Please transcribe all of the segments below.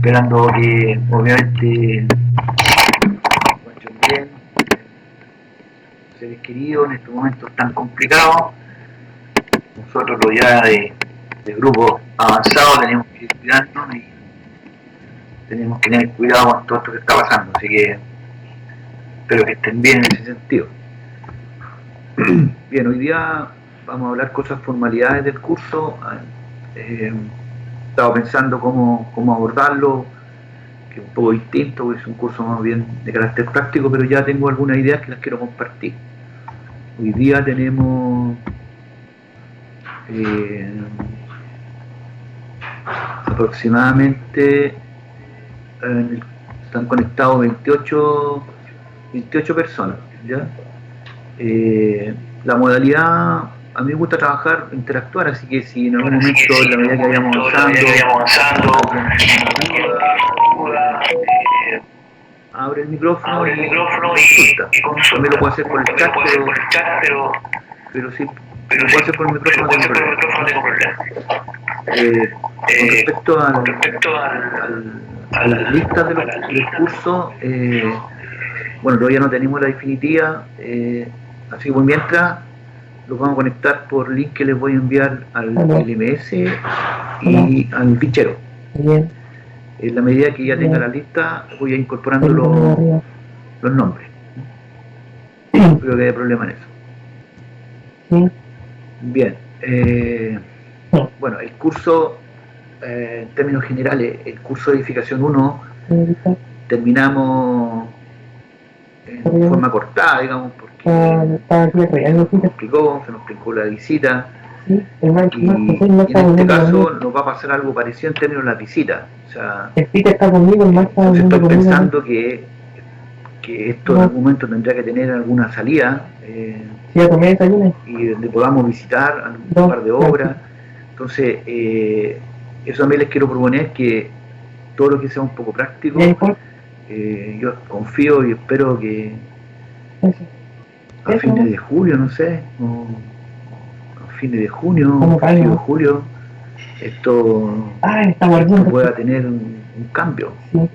esperando que obviamente encuentren bien, seres queridos en estos momentos tan complicados. Nosotros ya de grupo avanzado tenemos que cuidarnos y tenemos que tener cuidado con todo esto que está pasando, así que espero que estén bien en ese sentido. Bien, hoy día vamos a hablar cosas, formalidades del curso. Estaba pensando cómo abordarlo, que es un poco distinto, porque es un curso más bien de carácter práctico, pero ya tengo algunas ideas que las quiero compartir. Hoy día tenemos aproximadamente están conectados 28 personas, ¿ya? La modalidad, a mí me gusta trabajar, interactuar, así que si en algún momento, en la medida que vayamos avanzando, abre el micrófono y consulta. También lo puedo hacer por el chat, pero si lo puedo hacer por el micrófono, no tengo problema. Con respecto a las listas del curso, bueno, todavía no tenemos la definitiva, así que por mientras los vamos a conectar por link que les voy a enviar al LMS y al fichero. Bien. En la medida que ya tenga la lista, voy a ir incorporando los nombres. No creo que haya problema en eso. Sí. Bien. Bueno, el curso, en términos generales, el curso de edificación 1, terminamos en forma cortada, digamos, porque se nos complicó la visita. Sí, y en este caso nos va a pasar algo parecido en términos de las visitas. O sea, está conmigo, entonces estoy pensando que esto en algún momento tendría que tener alguna salida y donde podamos visitar un par de obras. Entonces, eso también les quiero proponer, que todo lo que sea un poco práctico, yo confío y espero que a fines de julio, no sé, fines de junio, principios de julio, esto pueda tener un cambio. Sí.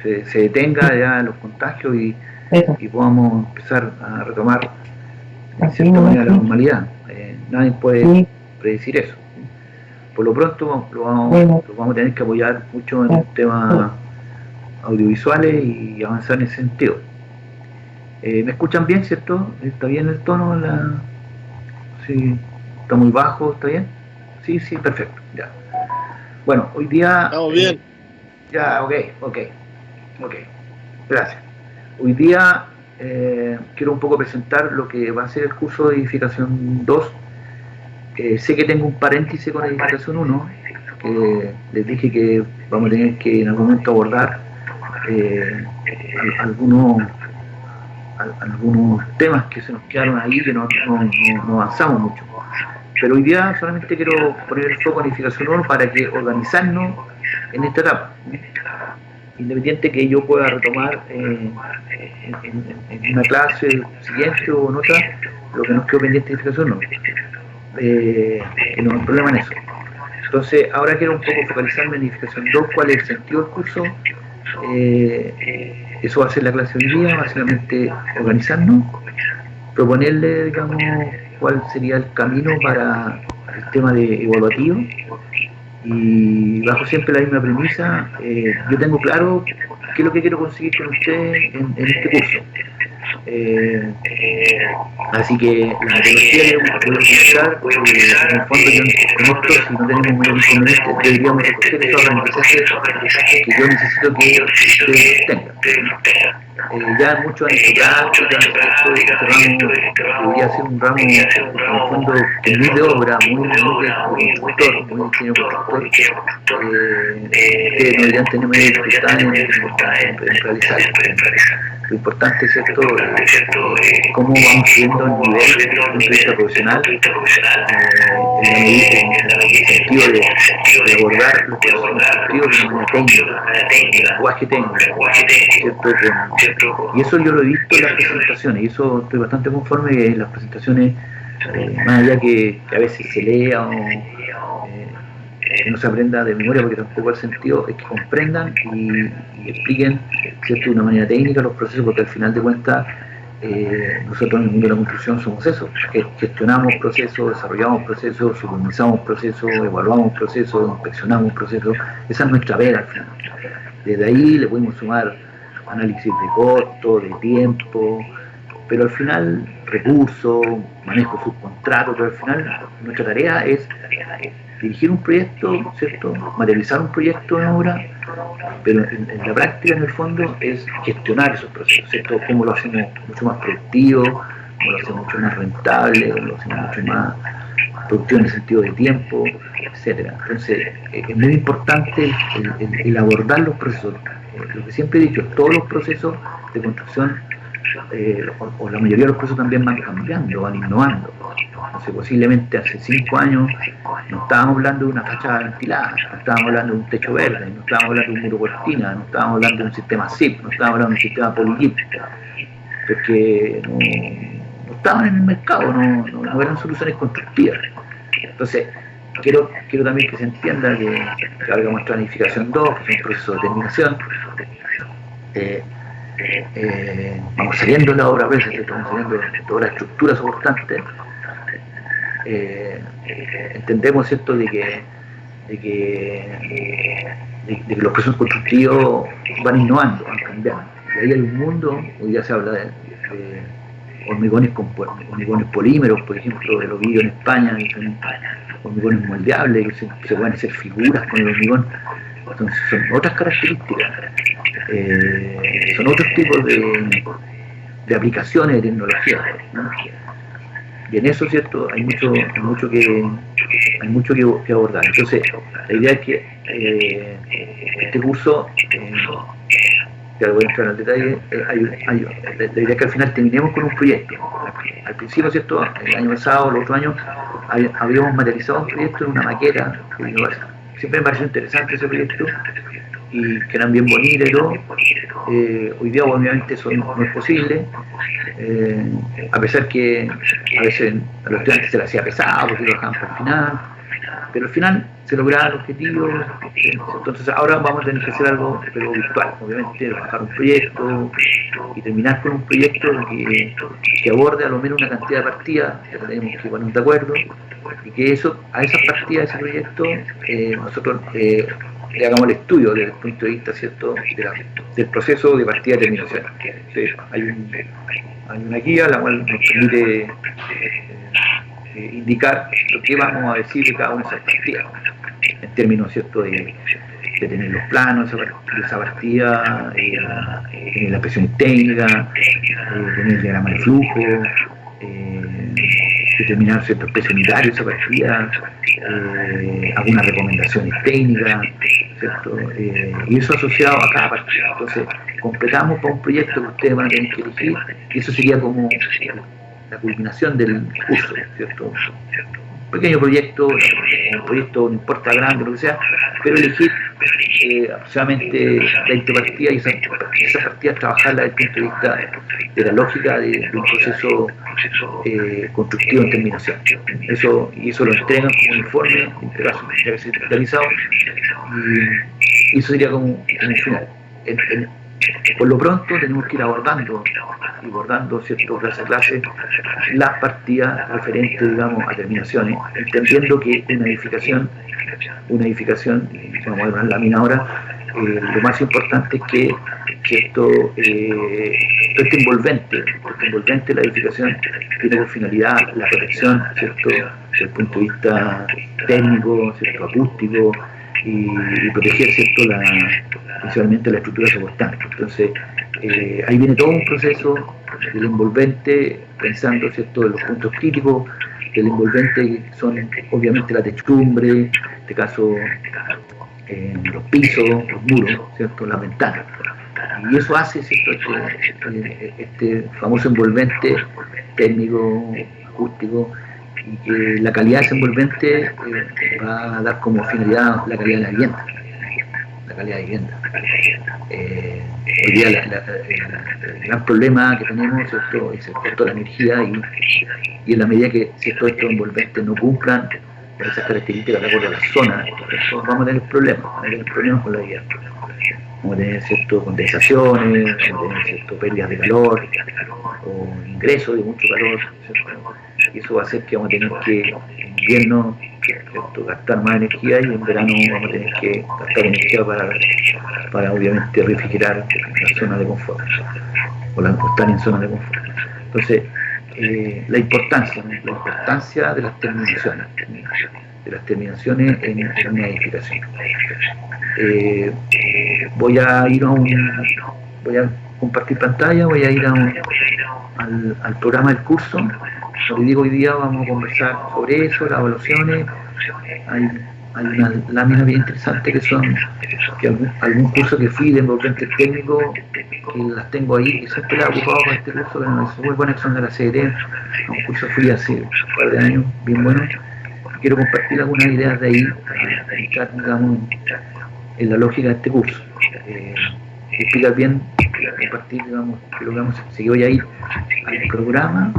Se detenga ya los contagios y podamos empezar a retomar de cierta manera la normalidad. Nadie puede predecir eso. Por lo pronto lo vamos a tener que apoyar mucho en temas audiovisuales y avanzar en ese sentido. ¿Me escuchan bien, cierto? ¿Está bien el tono? Sí, está muy bajo, ¿está bien? Sí, perfecto, ya. Bueno, hoy día... Estamos bien. Ya, ok, gracias. Hoy día quiero un poco presentar lo que va a ser el curso de edificación 2. Sé que tengo un paréntesis con edificación 1, que les dije que vamos a tener que en algún momento abordar algunos temas que se nos quedaron ahí, que no avanzamos mucho. Pero hoy día solamente quiero poner el foco en edificación 1 para que organizarnos en esta etapa, independiente que yo pueda retomar en una clase siguiente o en otra lo que nos quedó pendiente de edificación 1. Que no hay problema en eso. Entonces, ahora quiero un poco focalizarme en edificación 2, cuál es el sentido del curso. Eso va a ser la clase hoy día, básicamente organizarnos, proponerle, digamos, cuál sería el camino para el tema de evaluativo, y bajo siempre la misma premisa. Yo tengo claro qué es lo que quiero conseguir con ustedes en este curso. Así que la metodología que voy a utilizar, en el fondo yo con esto, si no tenemos muy inconveniente, deberíamos recoger esos aprendizajes que yo necesito que ustedes tengan. Ya muchos han hecho prácticas, este ramo debería ser un ramo, en el fondo, muy de obra, muy de constructor, muy ingeniero constructor, que no deberían tener mayor dificultad en realizarlo. Lo importante es esto, cómo vamos subiendo el nivel desde el punto de vista profesional, en el sentido de abordar los procesos de una manera técnica, lenguaje técnico, ¿cierto? Y eso yo lo he visto en las presentaciones, y eso estoy bastante conforme que en las presentaciones, más allá que a veces se lea que no se aprenda de memoria, porque tampoco el sentido es que comprendan y expliquen, ¿cierto?, de una manera técnica los procesos, porque al final de cuentas nosotros en el mundo de la construcción somos eso, gestionamos procesos, desarrollamos procesos, supervisamos procesos, evaluamos procesos, inspeccionamos procesos. Esa es nuestra vega al final. Desde ahí le podemos sumar análisis de costo, de tiempo, pero al final recursos, manejo subcontrato, pero al final nuestra tarea es dirigir un proyecto, ¿cierto?, materializar un proyecto en obra, pero en la práctica, en el fondo, es gestionar esos procesos, ¿cierto?, cómo lo hacemos mucho más productivo, cómo lo hacemos mucho más rentable, cómo lo hacemos mucho más productivo en el sentido de tiempo, etcétera. Entonces, es muy importante el abordar los procesos. Lo que siempre he dicho, todos los procesos de construcción, o la mayoría de los procesos también van cambiando, van innovando. Entonces, posiblemente hace 5 años no estábamos hablando de una fachada ventilada, no estábamos hablando de un techo verde, no estábamos hablando de un muro cortina, no estábamos hablando de un sistema SIP, no estábamos hablando de un sistema polygip, porque no estaban en el mercado, no eran soluciones constructivas. Entonces, quiero también que se entienda que hagamos planificación 2, que es un proceso de terminación. Vamos saliendo de la obra presa, estamos saliendo de toda la estructura soportante. Entendemos, ¿cierto?, de que los procesos constructivos van innovando, van cambiando. Y ahí hay un mundo, hoy ya se habla de hormigones polímeros, por ejemplo, de los vidrios en España, que son hormigones moldeables, que se pueden hacer figuras con el hormigón. Entonces son otras características, son otros tipos de aplicaciones de tecnología, ¿no? Y en eso, ¿cierto?, hay mucho que abordar. Entonces, la idea es que este curso, ya voy a entrar en el detalle, la idea es que al final terminemos con un proyecto. Al principio, ¿cierto?, el año pasado, el otro año, habíamos materializado un proyecto en una maqueta, siempre me pareció interesante ese proyecto, y que eran bien bonitos y todo. Hoy día obviamente eso no es posible, a pesar que a veces a los estudiantes se les hacía pesado porque lo dejaban para el final, pero al final se lograba el objetivo. Entonces ahora vamos a tener que hacer algo, pero virtual, obviamente, bajar un proyecto y terminar con un proyecto que aborde a lo menos una cantidad de partidas, que tenemos que ponernos de acuerdo, y que a esas partidas de ese proyecto nosotros le hagamos el estudio desde el punto de vista, ¿cierto?, del proceso de partida de terminación. Entonces, hay una guía la cual nos permite indicar lo que vamos a decir de cada una de esas partidas, en términos, ¿cierto?, de tener los planos de esa partida, tener las presiones técnicas, tener el diagrama de flujo, determinar ciertos precios unitarios de esa partida, algunas recomendaciones técnicas, ¿cierto? Y eso asociado a cada partida. Entonces, completamos para un proyecto que ustedes van a tener que elegir, y eso sería como la culminación del curso, ¿cierto? Un pequeño proyecto, un proyecto no importa grande, lo que sea, pero elegir aproximadamente 20 partidas, y esas partidas trabajarlas desde el punto de vista de la lógica de un proceso constructivo en terminación. Y eso lo entregan como un informe, en este caso tendría que ser digitalizado, y eso sería como un final. Por lo pronto tenemos que ir abordando, ¿cierto?, clase a clase, las partidas referentes, digamos, a terminaciones, entendiendo que una edificación, vamos a ver una lámina ahora, lo más importante es que esto es envolvente la edificación tiene por finalidad la protección, ¿cierto?, desde el punto de vista técnico, ¿cierto?, acústico, y proteger, ¿cierto?, principalmente la estructura soportante. Entonces, ahí viene todo un proceso del envolvente, pensando, ¿cierto?, en los puntos críticos del envolvente, que son obviamente la techumbre, en este caso los pisos, los muros, ¿cierto?, las ventanas. Y eso hace, ¿cierto?, este famoso envolvente técnico, acústico, y que la calidad de ese envolvente va a dar como finalidad la calidad de la vivienda. Hoy día el gran problema que tenemos, ¿cierto?, es el costo de la energía, y en la medida que, ¿cierto?, estos envolventes no cumplan esas características de acuerdo a la zona, entonces vamos a tener problemas con la guía. Vamos a tener ciertas condensaciones, vamos a tener ciertas pérdidas de calor o ingresos de mucho calor, ¿cierto? Y eso va a hacer que vamos a tener que en invierno, ¿cierto?, gastar más energía, y en verano vamos a tener que gastar energía para obviamente refrigerar la zona de confort o estar en zona de confort. Entonces, la importancia de las terminaciones en una edificación. Voy a compartir pantalla, voy a ir al programa del curso. Como les digo, hoy día vamos a conversar sobre eso, las evaluaciones. Hay unas láminas bien interesantes que son algún curso que fui de envolvente técnico, que las tengo ahí, que siempre las he ocupado para este curso, que no es muy buena, que son de la CDT, un curso fui hace un par de años, bien bueno. Quiero compartir algunas ideas de ahí para entrar, digamos, en la lógica de este curso. Explicar bien, compartir, digamos, que lo que vamos a hacer. Así que voy a ir al programa.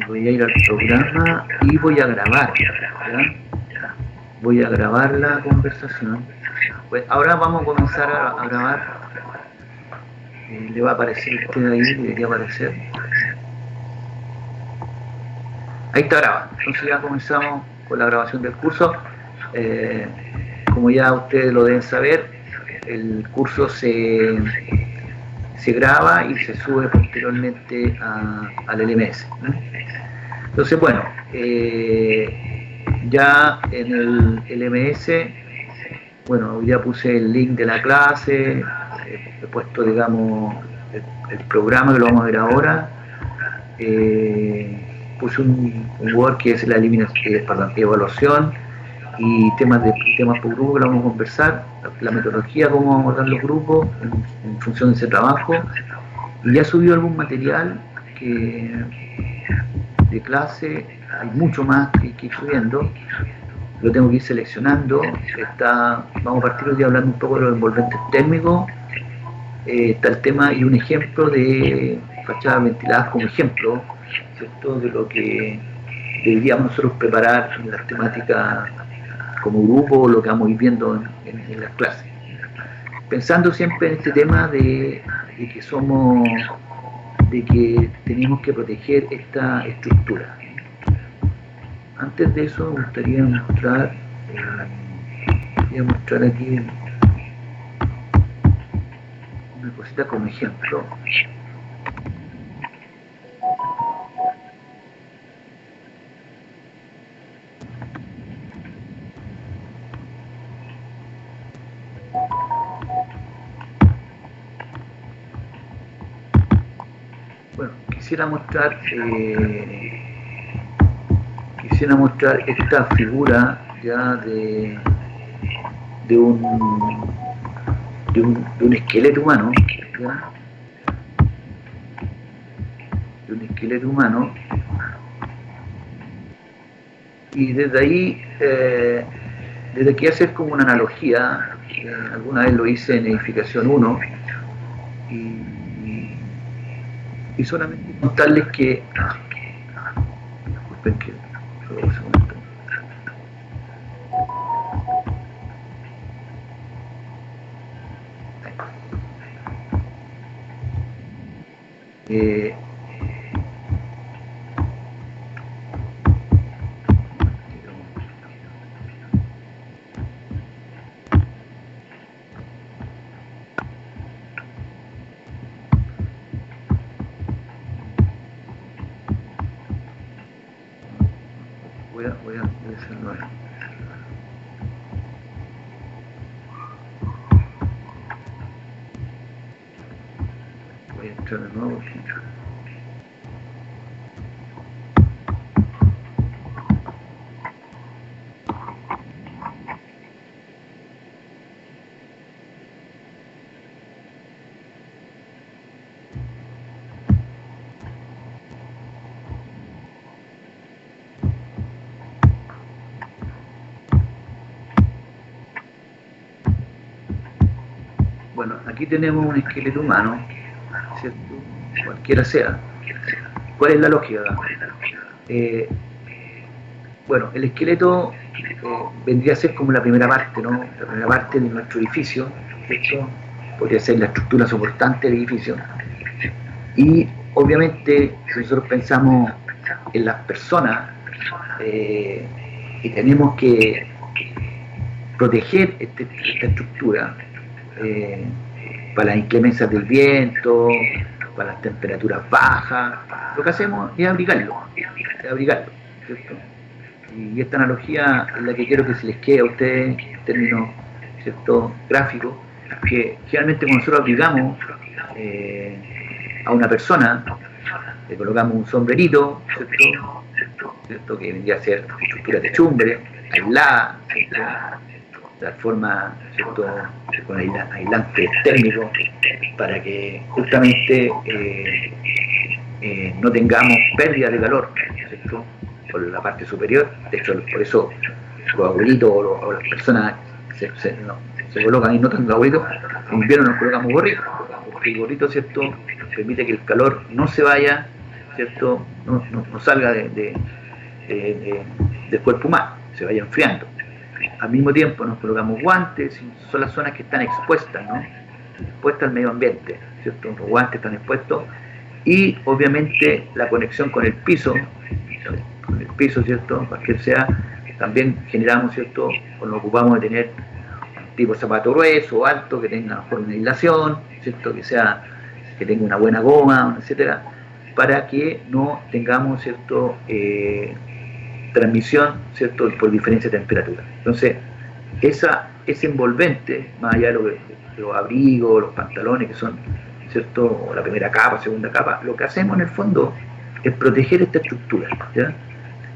Voy a ir al programa y voy a grabar, ¿ya? Voy a grabar la conversación. Pues ahora vamos a comenzar a grabar. Le va a aparecer usted ahí, le debería aparecer. Ahí está grabado. Entonces ya comenzamos con la grabación del curso. Como ya ustedes lo deben saber, el curso se graba y se sube posteriormente al LMS, ¿no? Entonces, bueno, ya en el LMS, bueno, ya puse el link de la clase, he puesto, digamos, el programa que lo vamos a ver ahora, puse un Word que es la evaluación y temas por grupo que lo vamos a conversar, la metodología, cómo vamos a abordar los grupos en función de ese trabajo, y ya subió algún material de clase, hay mucho más que ir subiendo, lo tengo que ir seleccionando. Vamos a partir hoy día hablando un poco de los envolventes térmicos, está el tema y un ejemplo de fachadas ventiladas como ejemplo, ¿cierto?, de lo que deberíamos nosotros preparar en las temáticas como grupo, lo que vamos a ir viendo en las clases. Pensando siempre en este tema de que tenemos que proteger esta estructura. Antes de eso me gustaría mostrar aquí una cosita como ejemplo. Bueno, quisiera mostrar esta figura ya de un esqueleto humano, ¿ya? De un esqueleto humano, y desde ahí, desde aquí hacer como una analogía, alguna vez lo hice en edificación 1, y solamente contarles que, disculpen que solo un segundo. Voy a hacerlo ahora. Voy a entrar de nuevo. Bueno, aquí tenemos un esqueleto humano, ¿cierto? Cualquiera sea. ¿Cuál es la lógica? Bueno, el esqueleto vendría a ser como la primera parte, ¿no? La primera parte de nuestro edificio, ¿cierto? Podría ser la estructura soportante del edificio. Y obviamente, si nosotros pensamos en las personas y tenemos que proteger esta estructura para las inclemencias del viento, para las temperaturas bajas, lo que hacemos es abrigarlo, ¿cierto? Y esta analogía es la que quiero que se les quede a ustedes en términos, ¿cierto?, gráficos, que generalmente cuando nosotros abrigamos a una persona, le colocamos un sombrerito, ¿cierto?, que vendría a ser estructura de techumbre, aislada, ¿cierto?, de tal forma, ¿cierto?, con aislante térmico, para que justamente no tengamos pérdida de calor, ¿cierto?, por la parte superior. De hecho, por eso los abuelitos o las personas se colocan y no tanto abuelitos, en invierno nos colocamos gorritos, porque el gorrito, ¿cierto?, permite que el calor no se vaya, ¿cierto?, no salga del cuerpo humano, se vaya enfriando. Al mismo tiempo nos colocamos guantes, son las zonas que están expuestas, ¿no?, expuestas al medio ambiente, ¿cierto? Los guantes están expuestos, y obviamente la conexión con el piso, ¿cierto?, cualquier sea, también generamos, ¿cierto?, o nos ocupamos de tener un tipo de zapato grueso o alto, que tenga a lo mejor una aislación, ¿cierto?, que tenga una buena goma, etcétera, para que no tengamos, ¿cierto?, transmisión, ¿cierto?, por diferencia de temperatura. Entonces, ese envolvente, más allá de los abrigos, los pantalones, que son, ¿cierto?, o la primera capa, segunda capa, lo que hacemos en el fondo es proteger esta estructura, ¿ya?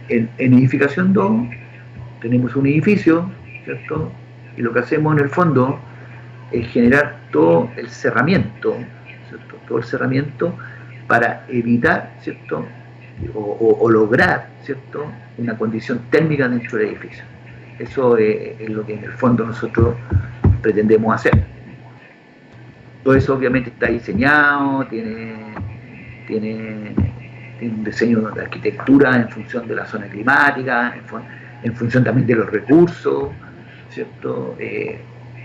En edificación 2 tenemos un edificio, ¿cierto?, y lo que hacemos en el fondo es generar todo el cerramiento, ¿cierto?, todo el cerramiento para evitar, ¿cierto?, o lograr, ¿cierto?, una condición térmica dentro del edificio. Eso es lo que en el fondo nosotros pretendemos hacer. Todo eso obviamente está diseñado, tiene un diseño de arquitectura en función de la zona climática, en función también de los recursos, ¿cierto?,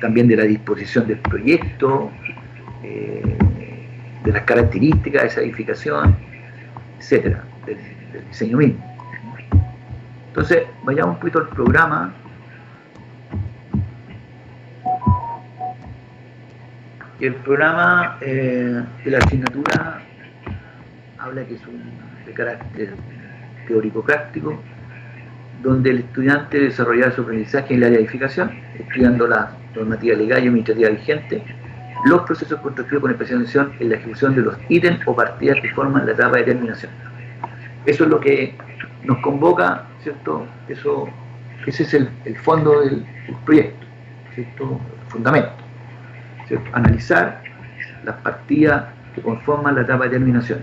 también de la disposición del proyecto, de las características de esa edificación, etcétera, del diseño mismo. Entonces, vayamos un poquito al programa. Y el programa de la asignatura habla que es de carácter teórico-práctico, donde el estudiante desarrollará su aprendizaje en el área de edificación, estudiando la normativa legal y administrativa vigente, los procesos constructivos con especial atención en la ejecución de los ítems o partidas que forman la etapa de terminación. Eso es lo que nos convoca, ¿cierto? Ese es el fondo del proyecto, ¿cierto?, el fundamento, ¿cierto? Analizar las partidas que conforman la etapa de terminación.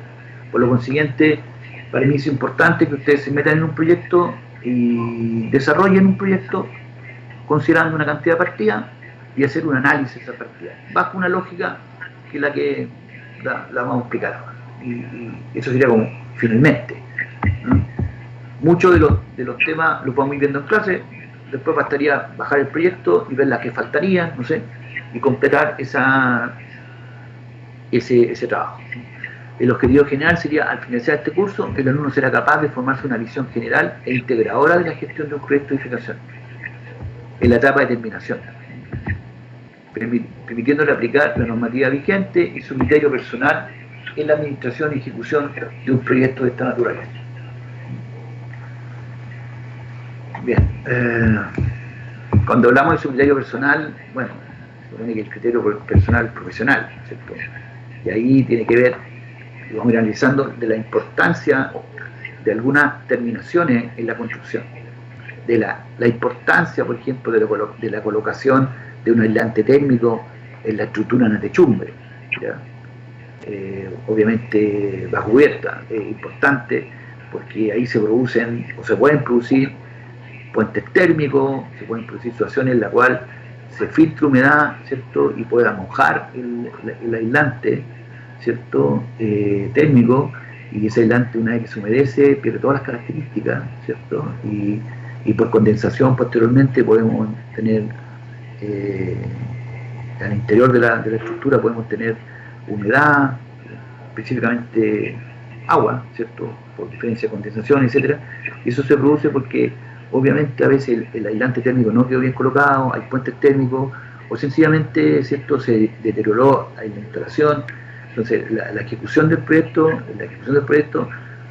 Por lo consiguiente, para mí es importante que ustedes se metan en un proyecto y desarrollen un proyecto considerando una cantidad de partidas y hacer un análisis de esa partida, bajo una lógica que es la que la vamos a explicar ahora. Y eso sería como finalmente, ¿no? Muchos de los temas los vamos a ir viendo en clase, después bastaría bajar el proyecto y ver las que faltarían, no sé, y completar ese trabajo. El objetivo general sería, al finalizar este curso, el alumno será capaz de formarse una visión general e integradora de la gestión de un proyecto de edificación en la etapa de terminación, permitiéndole aplicar la normativa vigente y su criterio personal en la administración y ejecución de un proyecto de esta naturaleza. Bien, cuando hablamos de su criterio personal, bueno, supone que el criterio personal profesional, ¿cierto? Y ahí tiene que ver, y vamos a ir analizando, de la importancia de algunas terminaciones en la construcción, de la importancia, por ejemplo, de la colocación de un aislante térmico en la estructura en la techumbre, ¿ya? Obviamente bajo cubierta, es importante porque ahí se producen o se pueden producir puentes térmicos, se pueden producir situaciones en la cual se filtre humedad, ¿cierto? Y pueda mojar el aislante, ¿cierto? Térmico, y ese aislante, una vez que se humedece, pierde todas las características, ¿cierto? Y por condensación posteriormente podemos tener al interior de la estructura podemos tener humedad, específicamente agua, ¿cierto? Por diferencia de condensación, etcétera. Y eso se produce porque obviamente a veces el aislante térmico no quedó bien colocado, hay puentes térmicos, o sencillamente, ¿cierto?, se deterioró en la instalación. Entonces la ejecución del proyecto,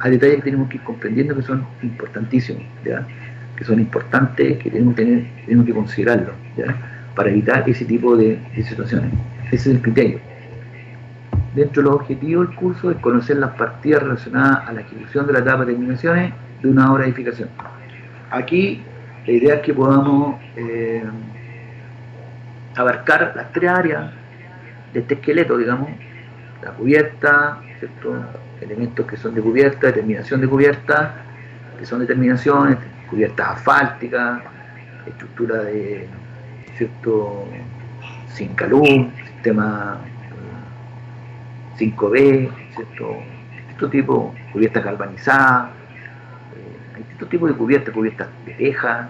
hay detalles que tenemos que ir comprendiendo que son importantísimos, ¿ya? Que son importantes, que tenemos que considerarlos, ¿ya? Para evitar ese tipo de situaciones. Ese es el criterio. Dentro de los objetivos del curso es conocer las partidas relacionadas a la ejecución de la etapa de terminaciones de una obra de edificación. Aquí la idea es que podamos abarcar las tres áreas de este esqueleto, digamos, la cubierta, ¿cierto? Elementos que son de cubierta, determinación de cubierta, que son determinaciones, cubiertas asfálticas, estructura de, ¿cierto?, Sincalum, sistema 5B, ¿cierto? Distintos tipos, cubiertas galvanizadas, hay distintos tipos de cubiertas de teja,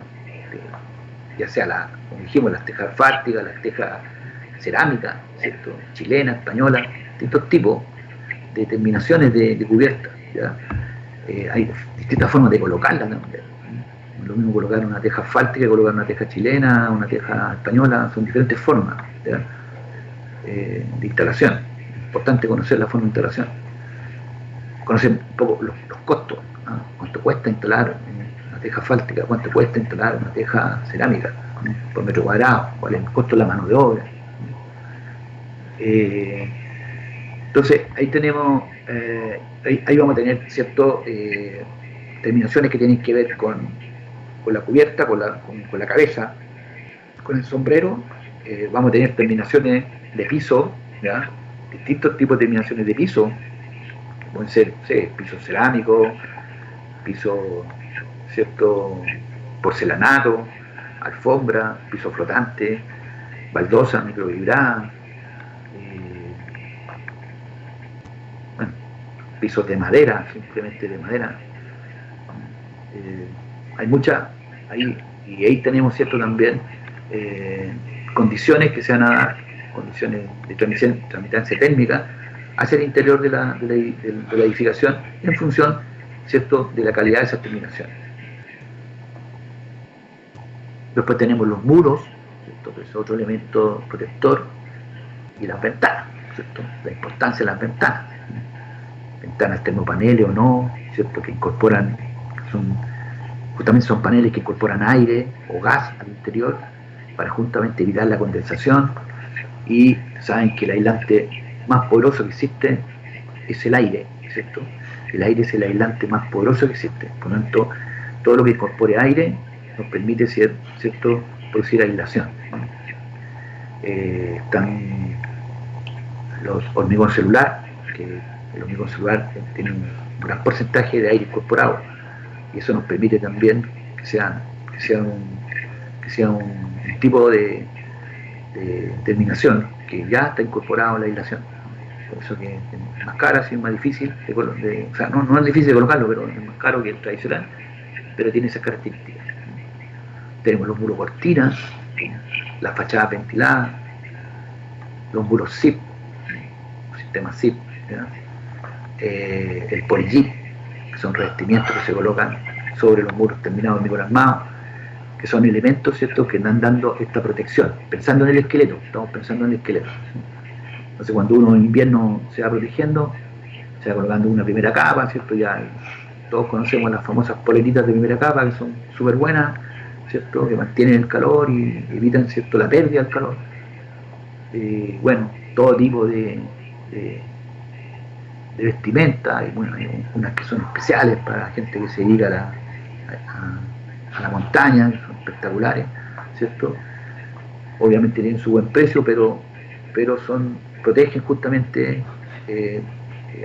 ya sea, como dijimos, las tejas asfálticas, las tejas cerámicas, ¿cierto?, chilenas, españolas, distintos tipos de terminaciones de cubiertas, ¿ya? Hay distintas formas de colocarlas, ¿no? Lo mismo colocar una teja asfáltica, colocar una teja chilena, una teja española, son diferentes formas, ¿ya? De instalación. Importante conocer la forma de instalación, conocer un poco los costos, ¿no? Cuánto cuesta instalar una teja asfáltica, cuánto cuesta instalar una teja cerámica, ¿no?, por metro cuadrado, cuál es el costo de la mano de obra. Entonces ahí tenemos, ahí vamos a tener, ¿cierto?, terminaciones que tienen que ver con la cubierta, con la cabeza, con el sombrero. Vamos a tener terminaciones de piso, ¿ya? Distintos tipos de terminaciones de piso, que pueden ser, no sé, piso cerámico, piso, ¿cierto?, porcelanato, alfombra, piso flotante, baldosa microvibrada, bueno, pisos de madera, simplemente de madera. Hay muchas, y ahí tenemos, ¿cierto?, también condiciones que se van a dar, condiciones de tramitancia térmica hacia el interior de la edificación en función, ¿cierto?, de la calidad de esas terminaciones. Después tenemos los muros, ¿cierto?, que es otro elemento protector, y las ventanas, ¿cierto?, la importancia de las ventanas, ventanas termopaneles o no, ¿cierto?, que incorporan, justamente son paneles que incorporan aire o gas al interior para justamente evitar la condensación. Y saben que el aislante más poderoso que existe es el aire, ¿cierto? El aire es el aislante más poderoso que existe. Por lo tanto, todo lo que incorpore aire nos permite, ¿cierto?, producir aislación. Están los hormigón celular, que el hormigón celular tiene un gran porcentaje de aire incorporado, y eso nos permite también que sea un tipo de terminación que ya está incorporado en la aislación. Por eso que es más caro, es más difícil o sea, no es difícil de colocarlo, pero es más caro que el tradicional, pero tiene esas características. Tenemos los muros cortinas, las fachadas ventiladas, los muros zip, sistemas zip, ¿ya? El polyjip, que son revestimientos que se colocan sobre los muros terminados de microarmados, que son elementos, ¿cierto?, que están dando esta protección, pensando en el esqueleto, estamos pensando en el esqueleto. Entonces cuando uno en invierno se va protegiendo, se va colocando una primera capa, ¿cierto? Ya todos conocemos las famosas poleritas de primera capa, que son súper buenas, ¿cierto?, que mantienen el calor y evitan, ¿cierto?, la pérdida del calor. Bueno, todo tipo de vestimenta, y bueno, hay unas que son especiales para la gente que se dedica a la montaña, que son espectaculares, ¿cierto? Obviamente tienen su buen precio, pero protegen justamente,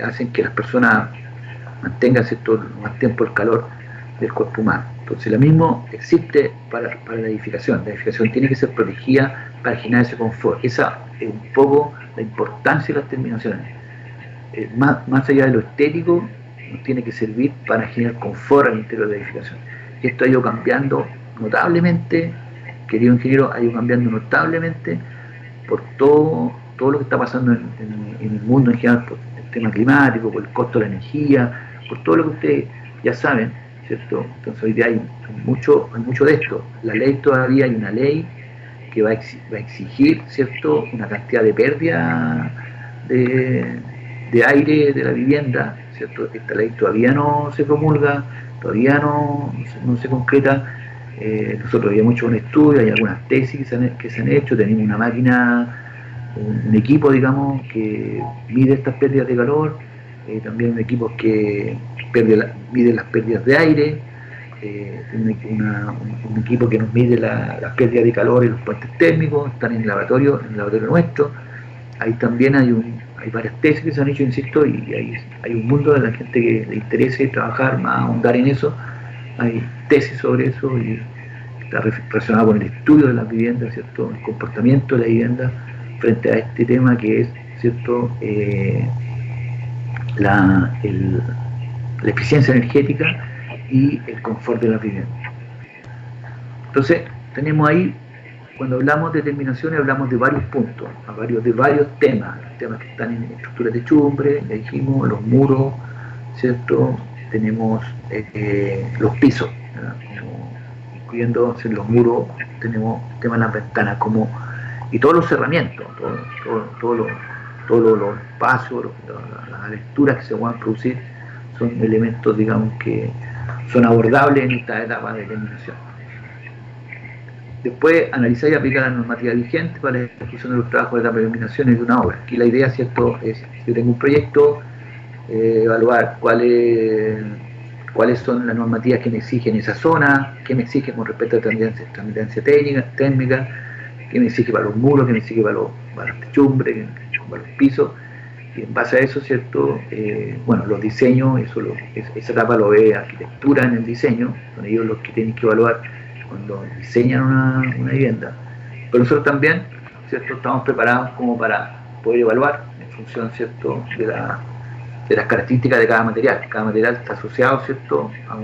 hacen que las personas mantengan, ¿cierto?, más tiempo el calor del cuerpo humano. Entonces, lo mismo existe para la edificación. La edificación tiene que ser protegida para generar ese confort. Esa es un poco la importancia de las terminaciones. Más allá de lo estético, nos tiene que servir para generar confort al interior de la edificación. Y esto ha ido cambiando notablemente, querido ingeniero, ha ido cambiando notablemente por todo lo que está pasando en el mundo en general, por el tema climático, por el costo de la energía, por todo lo que ustedes ya saben, ¿cierto? Entonces hoy día hay mucho de esto. La ley todavía hay una ley que va a exigir, ¿cierto?, una cantidad de pérdida de aire de la vivienda, ¿cierto? Esta ley todavía no se promulga, todavía no se concreta. Nosotros habíamos hecho un estudio, hay algunas tesis que se han hecho, tenemos una máquina, un equipo, digamos, que mide estas pérdidas de calor, también un equipo que mide las pérdidas de aire, un equipo que nos mide las pérdidas de calor y los puentes térmicos, están en el laboratorio nuestro. Ahí también hay varias tesis que se han hecho, insisto, y hay un mundo de la gente que le interese trabajar más, ahondar en eso. Hay tesis sobre eso y está relacionado con el estudio de las viviendas, ¿cierto?, el comportamiento de la vivienda frente a este tema que es, ¿cierto?, la eficiencia energética y el confort de la vivienda. Entonces, tenemos ahí, cuando hablamos de terminaciones, hablamos de varios puntos, de varios temas que están en estructuras de chumbre, ya dijimos, los muros, ¿cierto? Tenemos los pisos, incluyendo los muros, tenemos temas en las ventanas, y todos los cerramientos, todos los espacios, las lecturas que se puedan producir, son elementos, digamos, que son abordables en esta etapa de terminación. Después, analizar y aplicar la normativa vigente para la ejecución de los trabajos de etapa de terminación de una obra. Aquí la idea, ¿cierto?, es, si yo tengo un proyecto, evaluar cuáles son las normativas que me exigen esa zona, qué me exige con respecto a tendencia térmica, qué me exige para los muros, qué me exige para las techumbres, para los pisos. Y en base a eso, ¿cierto?, los diseños, esa etapa lo ve arquitectura en el diseño, son ellos los que tienen que evaluar cuando diseñan una vivienda. Pero nosotros también, ¿cierto?, estamos preparados como para poder evaluar en función, ¿cierto?, de las características de cada material. Cada material está asociado, ¿cierto?, a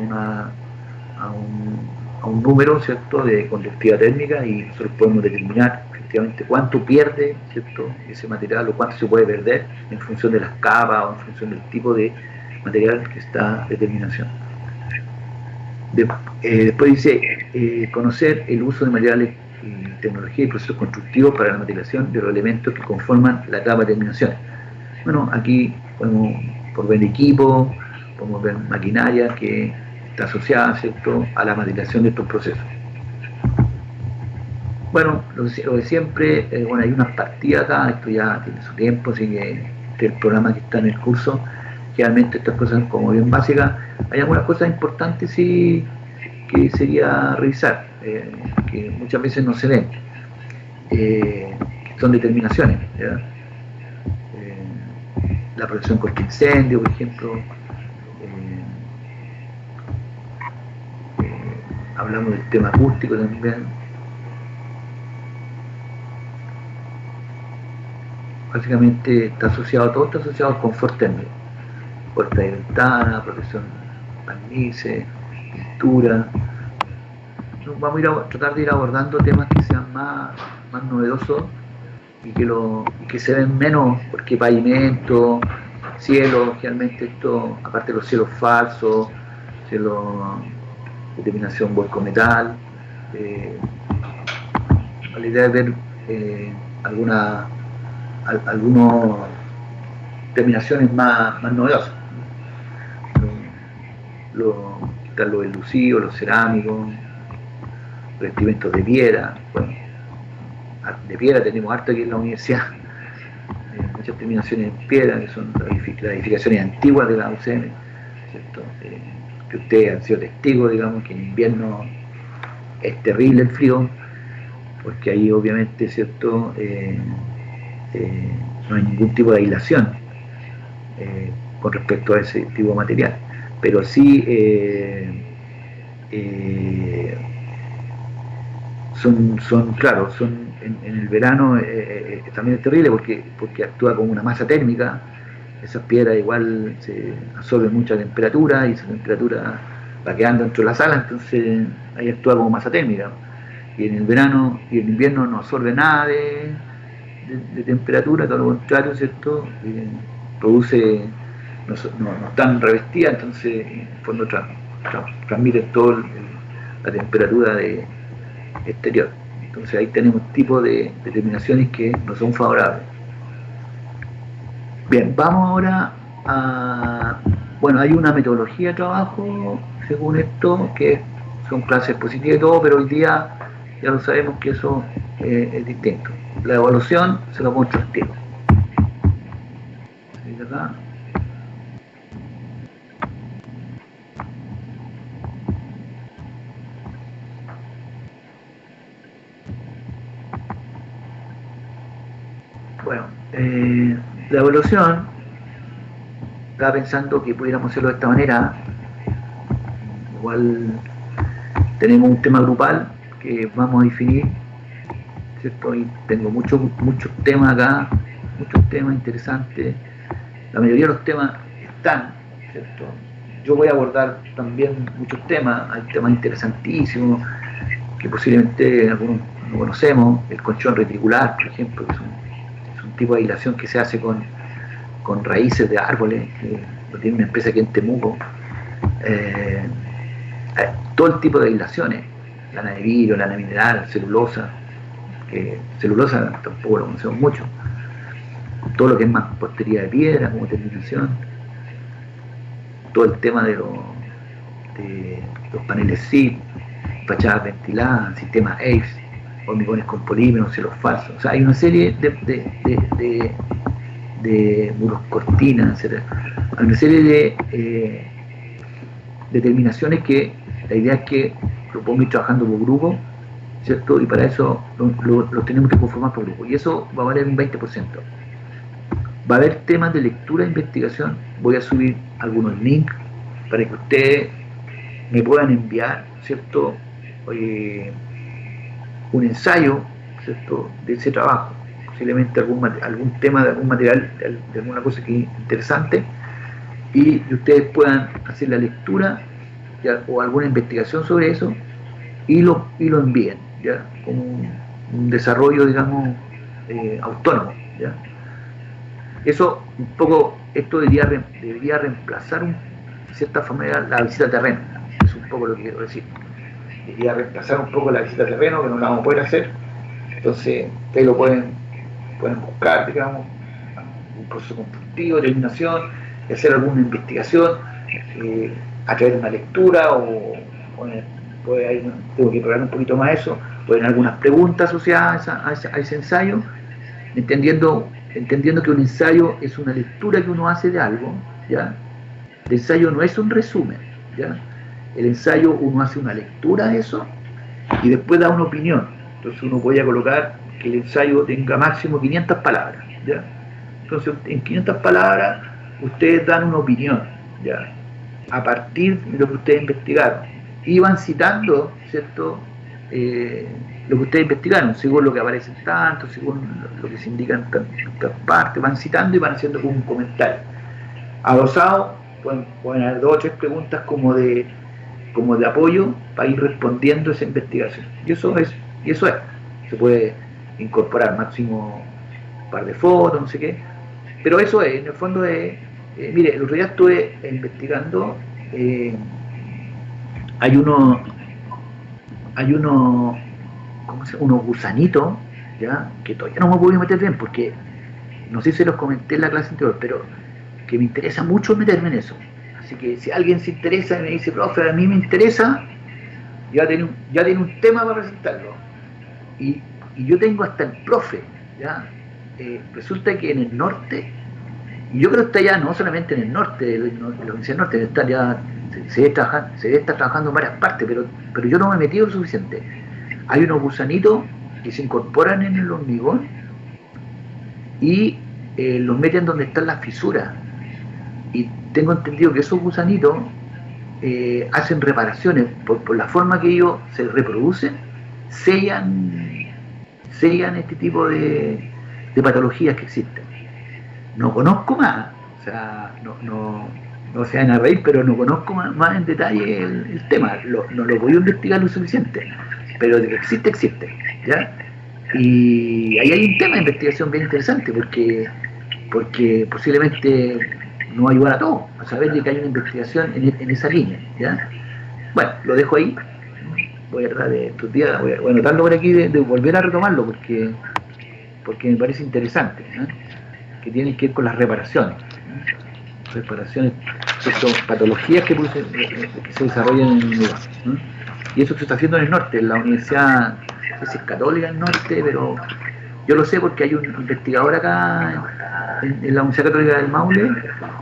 un número, ¿cierto?, de conductividad térmica, y nosotros podemos determinar efectivamente cuánto pierde, ¿cierto?, ese material, o cuánto se puede perder en función de las capas o en función del tipo de material que está de terminación. Después dice, conocer el uso de materiales, tecnología y procesos constructivos para la materialización de los elementos que conforman la etapa de terminación. Bueno, aquí podemos ver equipo, podemos ver maquinaria que está asociada, ¿cierto?, a la materialización de estos procesos. Bueno, lo de siempre, hay unas partidas acá, esto ya tiene su tiempo, así que este es el programa que está en el curso. Generalmente estas cosas como bien básicas. Hay algunas cosas importantes sí que sería revisar, que muchas veces no se ven, que son determinaciones, ¿ya? La protección contra incendio, por ejemplo. Hablamos del tema acústico también. Básicamente todo está asociado al confort térmico. Puerta de ventana, protección barnices, pintura. Vamos a tratar de ir abordando temas que sean más novedosos y que se ven menos, porque pavimento, cielo, generalmente esto, aparte de los cielos falsos, cielo de terminación volcometal, la idea es ver algunas terminaciones más novedosas. Están los enlucidos, los cerámicos, revestimientos de piedra. Bueno, de piedra tenemos harto aquí en la universidad, muchas terminaciones en piedra, que son las edificaciones antiguas de la UCM, ¿cierto? Que ustedes han sido testigos, digamos, que en invierno es terrible el frío, porque ahí obviamente, ¿cierto?, no hay ningún tipo de aislación con respecto a ese tipo de material, pero sí claro, en el verano también es terrible porque actúa como una masa térmica. Esas piedras igual se absorben mucha temperatura y esa temperatura va quedando dentro de la sala, entonces ahí actúa como masa térmica. Y en el verano y en el invierno no absorbe nada de temperatura, todo lo contrario, ¿cierto? Produce, no están revestidas, entonces en el fondo transmiten toda la temperatura exterior. Entonces ahí tenemos tipos de determinaciones que no son favorables. Bien, vamos ahora a... Bueno, hay una metodología de trabajo, según esto, que son clases positivas y todo, pero hoy día ya lo sabemos que eso es distinto. La evaluación se lo muestro al tiro. ¿Sí, verdad? Bueno, la evaluación, estaba pensando que pudiéramos hacerlo de esta manera. Igual tenemos un tema grupal que vamos a definir, ¿cierto? Y tengo muchos temas acá, muchos temas interesantes. La mayoría de los temas están, ¿cierto? Yo voy a abordar también muchos temas, hay temas interesantísimos que posiblemente algunos no conocemos, el colchón reticular, por ejemplo, que es un tipo de aislación que se hace con raíces de árboles, que lo tiene una empresa aquí en Temuco. Todo el tipo de aislaciones, lana de vidrio, lana mineral, celulosa, que celulosa tampoco lo conocemos mucho, todo lo que es mampostería de piedra como terminación, todo el tema de los paneles SIP, fachadas ventiladas, sistemas ACE, hormigones con polímeros, cielos falsos. O sea, hay una serie de muros cortinas, etc. Hay una serie de determinaciones que la idea es que lo podemos ir trabajando por grupo, ¿cierto? Y para eso lo tenemos que conformar por grupo. Y eso va a valer un 20%. Va a haber temas de lectura e investigación. Voy a subir algunos links para que ustedes me puedan enviar, ¿cierto? Un ensayo, ¿cierto? De ese trabajo. Posiblemente algún tema de algún material, de alguna cosa que es interesante, y ustedes puedan hacer la lectura o alguna investigación sobre eso y lo envíen, ¿ya? Como un desarrollo, digamos, autónomo, ¿ya? Eso, un poco, esto debería reemplazar de cierta manera la visita a terreno. Es un poco lo que quiero decir. Debería reemplazar un poco la visita a terreno, que no la vamos a poder hacer. Entonces, ustedes lo pueden buscar, digamos, un proceso constructivo, de eliminación, de hacer alguna investigación a través de una lectura tengo que probar un poquito más eso, pueden algunas preguntas asociadas a ese ensayo, entendiendo que un ensayo es una lectura que uno hace de algo, ¿ya? El ensayo no es un resumen, ¿ya? El ensayo uno hace una lectura de eso y después da una opinión. Entonces uno podría colocar que el ensayo tenga máximo 500 palabras, ¿ya? Entonces en 500 palabras ustedes dan una opinión, ¿ya? A partir de lo que ustedes investigaron y van citando, ¿cierto? Lo que ustedes investigaron, según lo que aparece en tanto, según lo que se indica en tantas partes, van citando y van haciendo como un comentario. Adosado, pueden haber 2 o 3 preguntas como de apoyo para ir respondiendo a esa investigación. Y eso es. Se puede incorporar máximo un par de fotos, no sé qué. Pero eso es, en el fondo es. Mire, el otro día estuve investigando. Hay unos gusanitos, ¿ya? Que todavía no me puedo meter bien porque no sé si los comenté en la clase anterior, pero que me interesa mucho meterme en eso. Así que si alguien se interesa y me dice, profe, a mí me interesa, ya tiene un tema para presentarlo. Y yo tengo hasta el profe, ¿ya? Resulta que en el norte, y yo creo que está ya no solamente en el norte, de la Universidad del Norte, está ya, se debe estar trabajando en varias partes, pero yo no me he metido lo suficiente. Hay unos gusanitos que se incorporan en el hormigón y los meten donde están las fisuras. Y tengo entendido que esos gusanitos hacen reparaciones por la forma que ellos se reproducen, sellan este tipo de patologías que existen. No conozco más, o sea, no se van a reír, pero no conozco más en detalle el tema, no lo voy a investigar lo suficiente, pero de que existe, ¿ya? Y ahí hay un tema de investigación bien interesante, porque posiblemente no va a ayudar a todos, a saber de que hay una investigación en esa línea, ¿ya? Bueno, lo dejo ahí, voy a tratar de estos días, voy a anotarlo por aquí, de volver a retomarlo, porque me parece interesante, ¿eh? Que tienen que ver con las reparaciones, son patologías que se desarrollan en el lugar, ¿eh? Y eso se está haciendo en el norte, en la universidad, no sé si es católica del norte, pero yo lo sé porque hay un investigador acá en la Universidad Católica del Maule,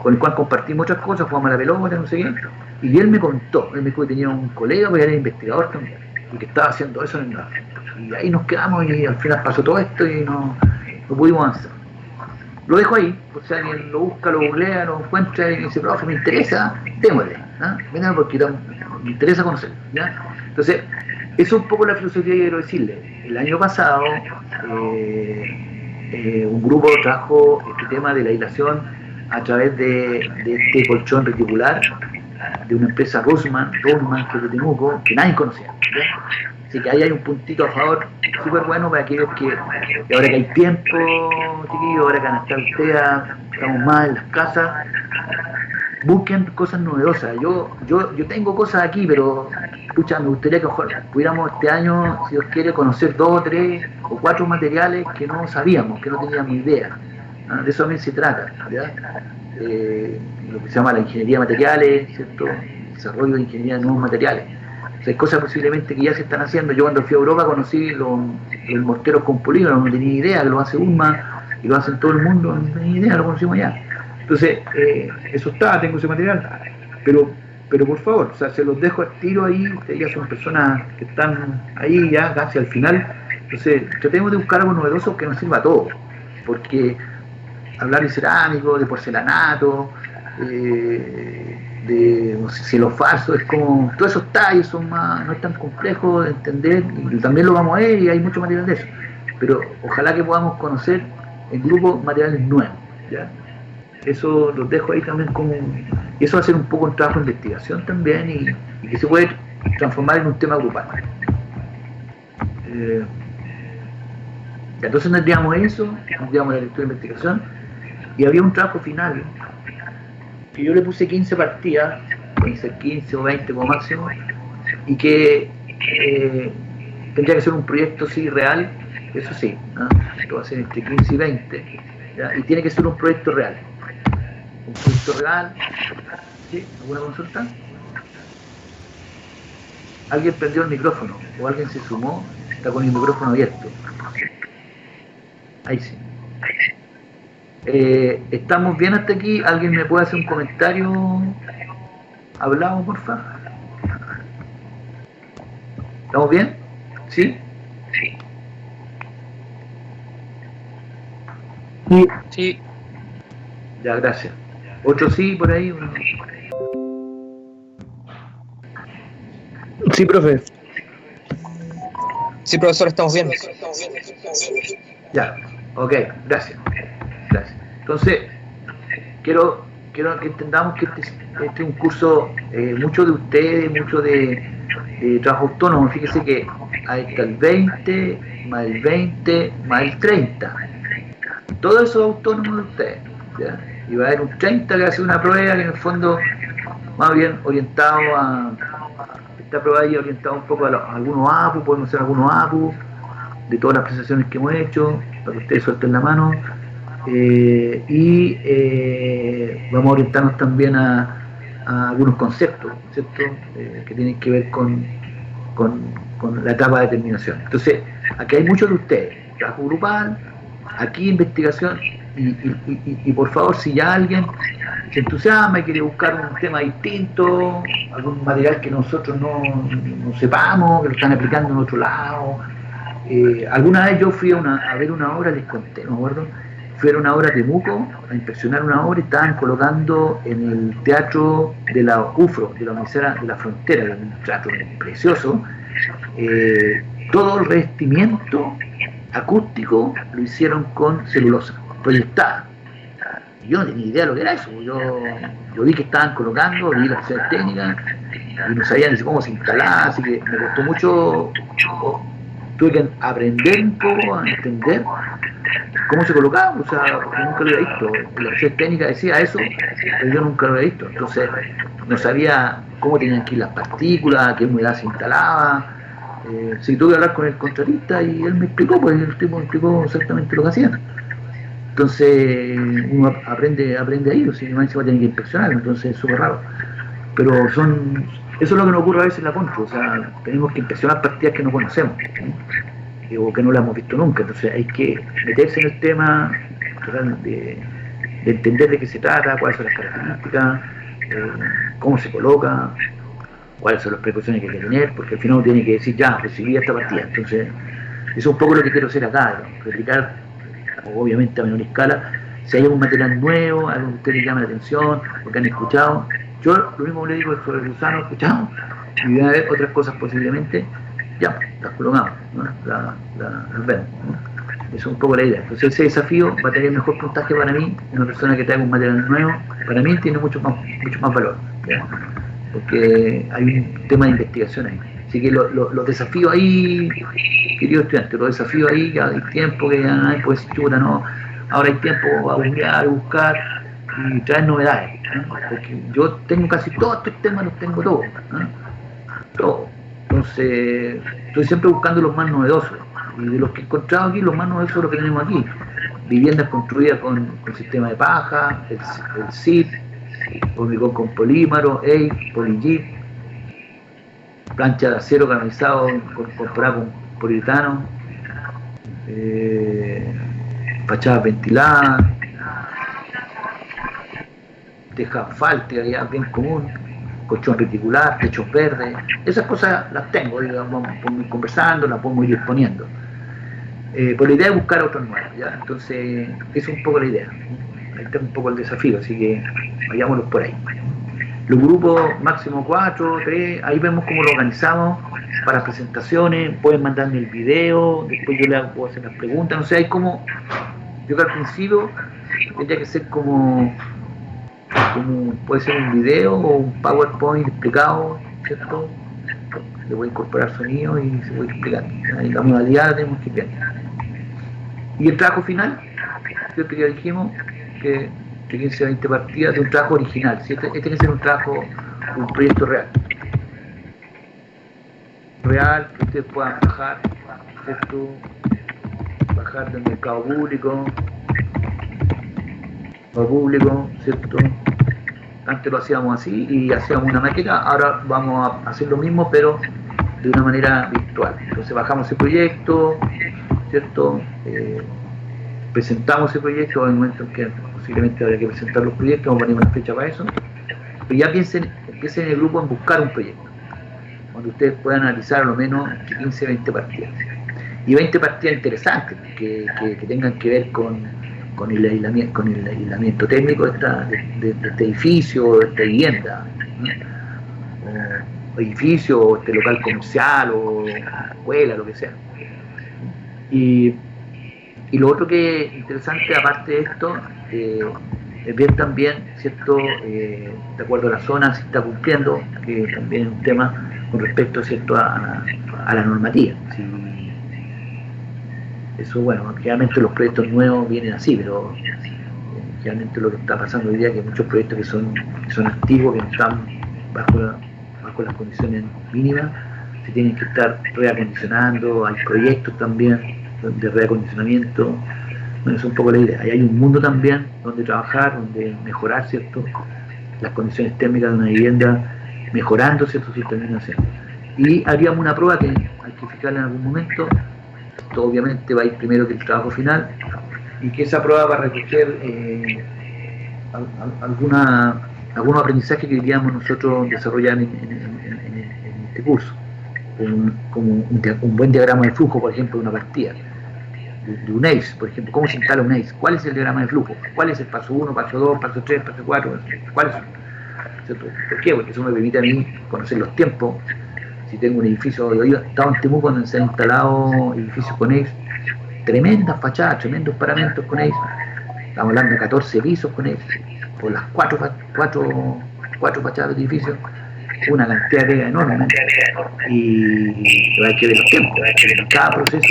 con el cual compartimos otras cosas, jugamos a la pelota, no sé qué, y él me dijo que tenía un colega que era investigador también, y que estaba haciendo eso en el norte. Y ahí nos quedamos y al final pasó todo esto y no pudimos avanzar. Lo dejo ahí, por si alguien lo busca, lo googlea, lo encuentra y dice, profe, me interesa, démosle, ¿no? Venga, porque me interesa conocerlo, ¿ya? Entonces, eso es un poco la filosofía que quiero decirle. El año pasado, un grupo trajo este tema de la aislación a través de este colchón reticular de una empresa Rossmann, que es de Temuco, que nadie conocía, ¿ya? Así que ahí hay un puntito a favor súper bueno para aquellos que ahora que hay tiempo, chiquillos, ahora que van a estar ustedes, estamos más en las casas, busquen cosas novedosas. Yo tengo cosas aquí, pero escucha, me gustaría que pudiéramos este año, si Dios quiere, conocer 2, 3 o 4 materiales que no sabíamos, que no teníamos idea. ¿Ah? De eso también se trata, ¿ya? Lo que se llama la ingeniería de materiales, ¿cierto? El desarrollo de ingeniería de nuevos materiales. O sea, hay cosas posiblemente que ya se están haciendo. Yo cuando fui a Europa conocí los morteros con polígono, no tenía idea que lo hace UNMA y lo hacen todo el mundo, no tenía idea, lo conocimos ya. Entonces, eso está, tengo ese material, pero por favor, o sea, se los dejo al tiro ahí, ustedes ya son personas que están ahí ya casi al final, entonces tratemos de buscar algo novedoso que nos sirva a todos, porque hablar de cerámico, de porcelanato, de no sé, cielo falso, es como, todos esos tallos no es tan complejo de entender, y también lo vamos a ver y hay mucho material de eso, pero ojalá que podamos conocer en grupo materiales nuevos, ¿ya? Eso los dejo ahí también y eso va a ser un poco un trabajo de investigación también y que se puede transformar en un tema grupal. Entonces tendríamos eso, tendríamos la lectura de investigación y había un trabajo final que yo le puse 15 partidas, pueden ser 15 o 20 como máximo, y que tendría que ser un proyecto sí real, eso sí, ¿no? Esto va a ser entre 15 y 20, ¿ya? Y tiene que ser un proyecto real. Un proyecto real. ¿Sí? ¿Alguna consulta? Alguien prendió el micrófono o alguien se sumó, está con el micrófono abierto. Ahí sí. ¿Estamos bien hasta aquí? ¿Alguien me puede hacer un comentario hablado, por favor? ¿Estamos bien? ¿Sí? Sí. Sí. Ya, gracias. ¿Otro sí por ahí? Sí, profe. Sí, profesor, estamos bien. Ya, ok, gracias. Entonces, quiero que entendamos que este es un curso, mucho de ustedes, mucho de trabajo autónomo. Fíjese que ahí está el 20, más el 20, más el 30. Todo eso es autónomo de ustedes, ¿ya? Y va a haber un 30 que va a ser una prueba que en el fondo más bien orientado esta prueba ahí orientada un poco a algunos APU, podemos hacer algunos APU de todas las presentaciones que hemos hecho, para que ustedes suelten la mano, y vamos a orientarnos también a algunos conceptos, ¿cierto? Que tienen que ver con la etapa de determinación. Entonces, aquí hay muchos de ustedes, trabajo grupal, aquí investigación, y por favor, si ya alguien se entusiasma y quiere buscar un tema distinto, algún material que nosotros no sepamos, que lo están aplicando en otro lado. Alguna vez yo fui a ver una obra, les conté, no me acuerdo, fueron ahora a Temuco a inspeccionar una obra y estaban colocando en el teatro de la UFRO, de la Universidad de la Frontera, que es un teatro precioso, todo el revestimiento acústico lo hicieron con celulosa, proyectada. Yo no tenía idea de lo que era eso. Yo vi que estaban colocando, vi las técnicas y no sabía ni cómo se instalaba, así que me costó mucho. Tuve que aprender un poco a entender cómo se colocaba, o sea, nunca lo había visto. La versión técnica decía eso, pero yo nunca lo había visto. Entonces no sabía cómo tenían que ir las partículas, qué humedad se instalaba. Sí, tuve que hablar con el contratista y él me explicó, pues el tipo me explicó exactamente lo que hacían. Entonces uno aprende ahí, o sea, más encima tiene que inspeccionar, entonces es súper raro. Pero eso es lo que nos ocurre a veces en la Contru, o sea, tenemos que inspeccionar partidas que no conocemos, o que no las hemos visto nunca, entonces hay que meterse en el tema, tratar de entender de qué se trata, cuáles son las características, cómo se coloca, cuáles son las precauciones que hay que tener, porque al final uno tiene que decir, ya, recibí esta partida. Entonces, eso es un poco lo que quiero hacer acá, replicar, obviamente a menor escala, si hay algún material nuevo, algo que a ustedes les llame la atención, o que han escuchado. Yo lo mismo le digo sobre el gusano, escuchamos, y voy a ver otras cosas posiblemente, ya, las colocamos, ¿no? Las vemos, ¿no? Eso es un poco la idea. Entonces ese desafío va a tener mejor puntaje para mí, una persona que traiga un material nuevo, para mí tiene mucho más valor, ¿ya? Porque hay un tema de investigación ahí. Así que los desafíos ahí, querido estudiante, los desafíos ahí, ya hay tiempo que ya hay, pues chuta, no, ahora hay tiempo a buscar y traer novedades, ¿no? Porque yo tengo casi todos estos temas, los tengo todos, ¿no? Todos. Entonces, estoy siempre buscando los más novedosos, y de los que he encontrado aquí, los más novedosos son los que tenemos aquí. Viviendas construidas con sistema de paja, el SIP, hormigón con polímero, PolyJip, plancha de acero galvanizado comparada con poliuretano, fachadas ventiladas, teja asfáltica ya bien común, colchón reticular, techos verdes, esas cosas las tengo, digamos, conversando, las podemos ir exponiendo. Por la idea de buscar otros nuevos, ¿ya? Entonces, esa es un poco la idea. Ahí está un poco el desafío, así que vayámonos por ahí. Los grupos máximo 4, 3, ahí vemos cómo lo organizamos para presentaciones, pueden mandarme el video, después yo le puedo hacer las preguntas, no sé, hay como, yo creo que al principio tendría que ser como puede ser un video o un PowerPoint explicado, ¿cierto? Le voy a incorporar sonido y se voy explicando. Ahí la modalidad la tenemos que ver. Y el trabajo final, creo que ya dijimos que 15 a 20 partidas de un trabajo original, ¿sí? Este tiene que ser un proyecto real. Real, que ustedes puedan bajar, ¿cierto? Bajar del mercado público, ¿cierto? Antes lo hacíamos así y hacíamos una maqueta, ahora vamos a hacer lo mismo pero de una manera virtual. Entonces bajamos ese proyecto, ¿cierto? Presentamos ese proyecto en el momento en que posiblemente habría que presentar los proyectos, vamos a poner una fecha para eso, pero ya empiecen en el grupo en buscar un proyecto, donde ustedes puedan analizar a lo menos 15, 20 partidas. Y 20 partidas interesantes, que tengan que ver con el aislamiento técnico de este edificio, de esta vivienda, ¿no? O edificio, o este local comercial, o escuela, lo que sea. Y lo otro que es interesante, aparte de esto, es ver también, ¿cierto?, de acuerdo a la zona, si está cumpliendo, que también es un tema con respecto, ¿cierto?, a la normativa. Si, eso, bueno, generalmente los proyectos nuevos vienen así, pero generalmente lo que está pasando hoy día es que hay muchos proyectos que son antiguos, que no están bajo las condiciones mínimas, se tienen que estar reacondicionando, hay proyectos también de reacondicionamiento. Bueno, es un poco la idea. Ahí hay un mundo también donde trabajar, donde mejorar, ¿cierto?, las condiciones térmicas de una vivienda, mejorando, ¿cierto?, su terminación. Y haríamos una prueba que hay que fijarla en algún momento. Esto obviamente va a ir primero que el trabajo final, y que esa prueba va a recoger algunos aprendizajes que queríamos nosotros desarrollar en este curso, como un buen diagrama de flujo, por ejemplo, de una partida. de un ACE, por ejemplo, cómo se instala un ACE, cuál es el diagrama de flujo, cuál es el paso 1, paso 2, paso 3, paso 4, cuáles son, ¿cierto? ¿Por qué? Porque eso me permite a mí conocer los tiempos. Si tengo un edificio, yo he estado en Temuco cuando se han instalado edificios con ACE, tremendas fachadas, tremendos paramentos con ACE, estamos hablando de 14 pisos con ACE, por las cuatro fachadas del edificio, una cantidad de pega enorme, y hay que ver los tiempos. Cada proceso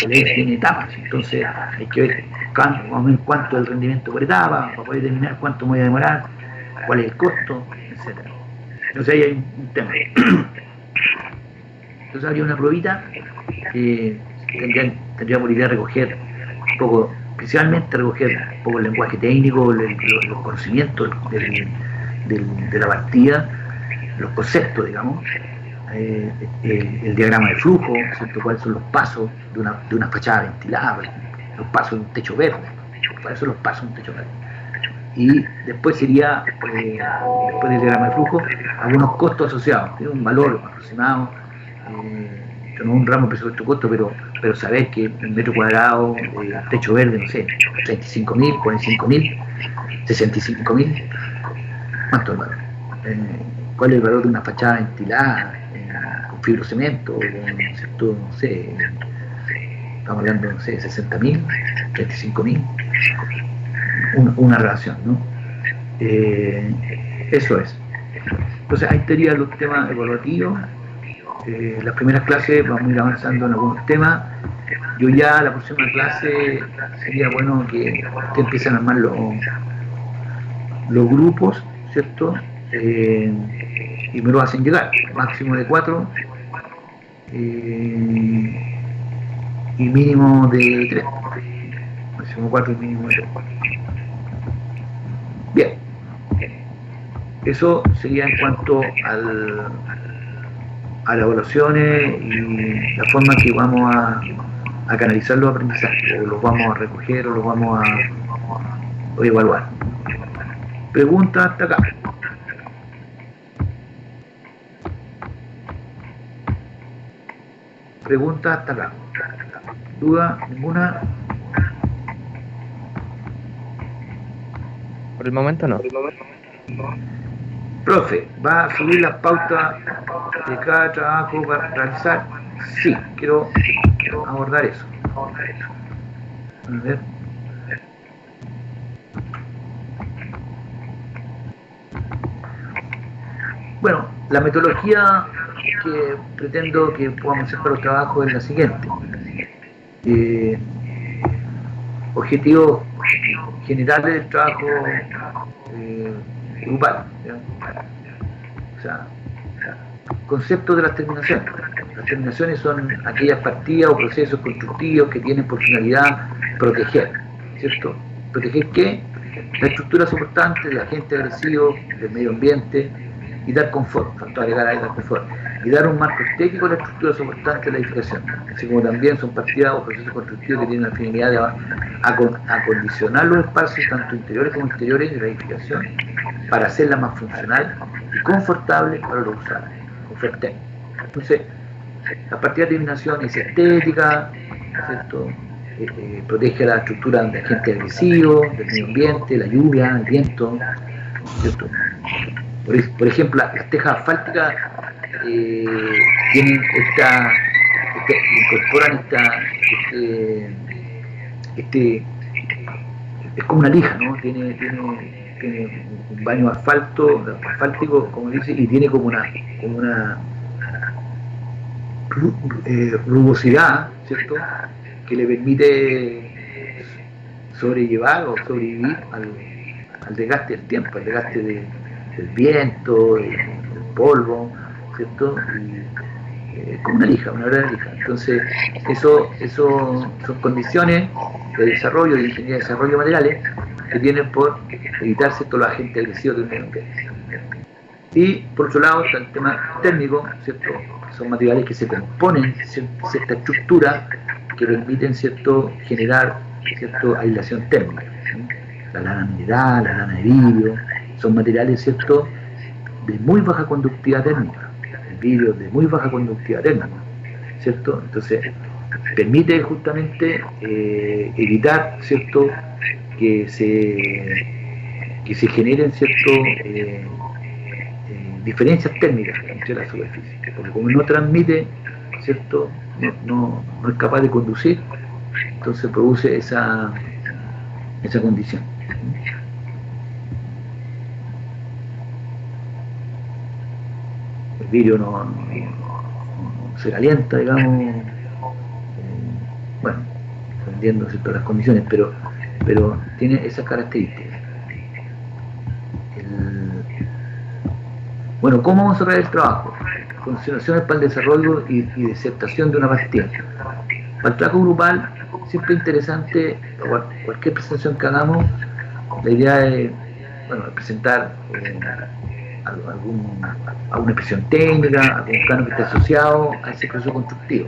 tiene etapas, entonces hay que ver más o menos cuánto es el rendimiento por etapa, para poder determinar cuánto me voy a demorar, cuál es el costo, etc. Entonces ahí hay un tema. Entonces habría una pruebita que tendríamos la idea de recoger un poco, principalmente recoger un poco el lenguaje técnico, los conocimientos de la partida, los conceptos, digamos, el diagrama de flujo, ¿cierto? Cuáles son los pasos de una fachada ventilada, los pasos de un techo verde, cuáles son los pasos de un techo verde. Y después sería, después del diagrama de flujo, algunos costos asociados, tiene un valor aproximado, no un ramo de presupuesto costo, pero saber que el metro cuadrado, techo verde, no sé, 35.000, 45.000, 65.000, ¿cuánto es el valor? ¿Cuál es el valor de una fachada ventilada con fibrocemento, con, no sé, estamos hablando, no sé, 60.000, 35.000, una relación, ¿no? Eso es. Entonces ahí estarían los temas evaluativos. Las primeras clases vamos a ir avanzando en algunos temas. Yo ya la próxima clase sería bueno que empiecen a armar los grupos, ¿cierto? Y me lo hacen llegar, máximo de 4 y mínimo de 3, máximo 4 y mínimo de 3. Bien, eso sería en cuanto a las evaluaciones y la forma que vamos a canalizar los aprendizajes, o los vamos a recoger o los vamos a evaluar. Pregunta hasta acá. Pregunta hasta acá. ¿Duda ninguna? Por el momento no. Profe, ¿va a subir las pautas de cada trabajo para realizar? Sí, quiero abordar eso. A ver. Bueno, la metodología que pretendo que podamos hacer para los trabajos es la siguiente. Objetivos generales del trabajo grupal, ¿ya? O sea, conceptos de las terminaciones. Las terminaciones son aquellas partidas o procesos constructivos que tienen por finalidad proteger, ¿cierto? ¿Proteger qué? La estructura soportante del agente agresivo, del medio ambiente, y dar confort, faltó agregar ahí dar confort, y dar un marco estético a la estructura soportante de la edificación, así como también son partidas o procesos constructivos que tienen la finalidad de acondicionar los espacios, tanto interiores como exteriores, de la edificación, para hacerla más funcional y confortable para los usuarios, confort técnico. Entonces, la partida de terminación es estética, ¿cierto? Protege la estructura de agentes agresivos, del medio ambiente, la lluvia, el viento, ¿cierto? Por ejemplo, las tejas asfálticas tienen incorporan es como una lija, ¿no? Tiene un baño asfáltico, como dice, y tiene como una rugosidad, ¿cierto? Que le permite sobrellevar o sobrevivir al desgaste del tiempo, al desgaste del viento, del polvo, ¿cierto? Como una lija, una verdadera lija. Entonces, eso son condiciones de desarrollo, de ingeniería de desarrollo de materiales que tienen por evitar ciertos los agentes agresivos del medio ambiente. Y por otro lado está el tema térmico, ¿cierto? Son materiales que se componen cierta estructura que permiten, ¿cierto?, generar, ¿cierto?, aislación térmica, ¿sí? La lana mineral, la lana de vidrio, son materiales, ¿cierto?, de muy baja conductividad térmica, el vidrio de muy baja conductividad térmica, ¿cierto? Entonces, permite justamente evitar, ¿cierto?, que se generen, ¿cierto?, diferencias térmicas entre las superficies, porque como no transmite, ¿cierto?, no es capaz de conducir, entonces produce esa condición. El vidrio no se calienta, digamos, bueno, dependiendo, ¿cierto?, las condiciones, pero tiene esas características. Bueno, ¿cómo vamos a cerrar el trabajo? Consideraciones para el desarrollo y disertación de una partida. Para el trabajo grupal, siempre interesante, cualquier presentación que hagamos, la idea es, bueno, presentar alguna expresión técnica, algún plano que esté asociado a ese proceso constructivo.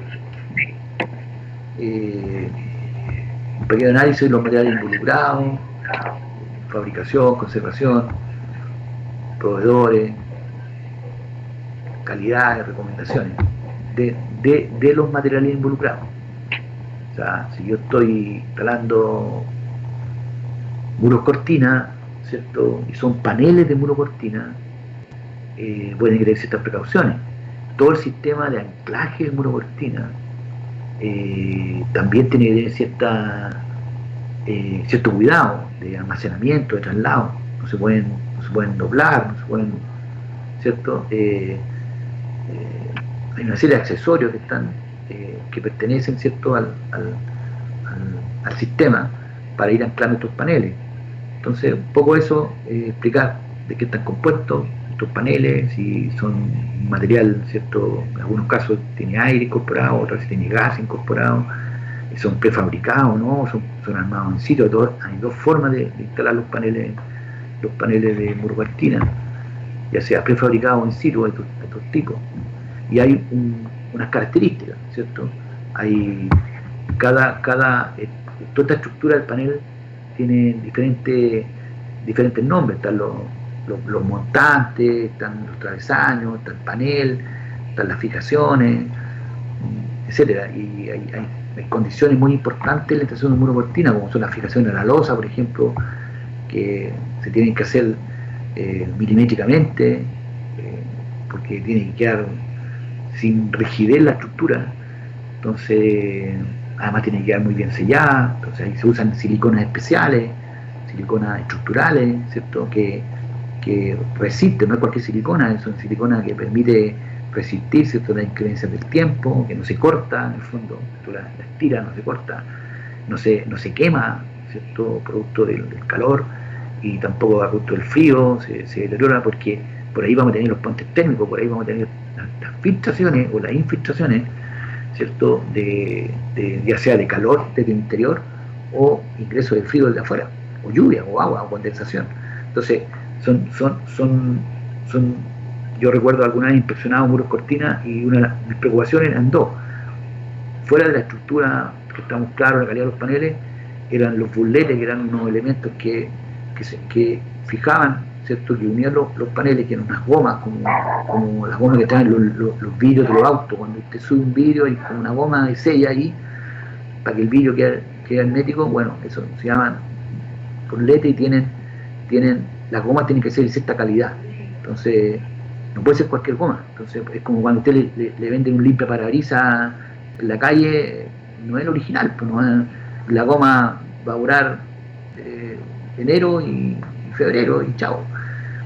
Un pequeño análisis de los materiales involucrados, fabricación, conservación, proveedores, calidades, recomendaciones de los materiales involucrados. O sea, si yo estoy instalando muros cortina, ¿cierto?, y son paneles de muro cortina, pueden tener ciertas precauciones. Todo el sistema de anclaje de muro cortina también tiene que tener cierto cuidado de almacenamiento, de traslado. No se pueden doblar, no se pueden, ¿cierto? Hay una serie de accesorios que pertenecen, ¿cierto?, al sistema para ir anclando estos paneles. Entonces, un poco eso, explicar de qué están compuestos estos paneles, si son material, ¿cierto?, en algunos casos tiene aire incorporado, otros tiene gas incorporado, son prefabricados, ¿no?, son armados en sitio. Hay dos formas de instalar los paneles de muro cortina, ya sea prefabricado o en sitio, de estos tipos. Y hay unas características, ¿cierto? Hay toda esta estructura del panel tiene diferentes nombres. Están los montantes, están los travesaños, está el panel, están las fijaciones, etcétera. Y hay condiciones muy importantes en la instalación de muro cortina, como son las fijaciones de la losa, por ejemplo, que se tienen que hacer milimétricamente, porque tiene que quedar sin rigidez la estructura. Entonces, además tiene que quedar muy bien sellada. Entonces ahí se usan siliconas especiales, siliconas estructurales, ¿cierto?, que resisten, no es cualquier silicona, son siliconas que permite resistir, ¿cierto?, las inclemencias del tiempo, que no se corta, en el fondo, tú la estiras, no se corta, no se quema, ¿cierto?, producto del calor, y tampoco producto del frío, se deteriora, porque por ahí vamos a tener los puentes térmicos, por ahí vamos a tener las filtraciones o las infiltraciones, ¿cierto?, ya sea de calor desde el interior o ingreso de frío desde afuera, o lluvia, o agua, o condensación. Entonces, yo recuerdo alguna vez inspeccionado muros cortina y una de mis preocupaciones eran dos. Fuera de la estructura, que estamos claros, la calidad de los paneles, eran los burletes, que eran unos elementos que fijaban, ¿cierto?, que unían los paneles, que eran unas gomas, como las gomas que traen los vidrios de los autos. Cuando usted sube un vidrio y con una goma de sella ahí, para que el vidrio quede hermético, bueno, eso se llaman burletes, y tienen las gomas tienen que ser de cierta calidad. Entonces, no puede ser cualquier goma. Entonces, es como cuando usted le vende un limpia parabrisas en la calle, no es el original, pues no, la goma va a durar enero y febrero y chao,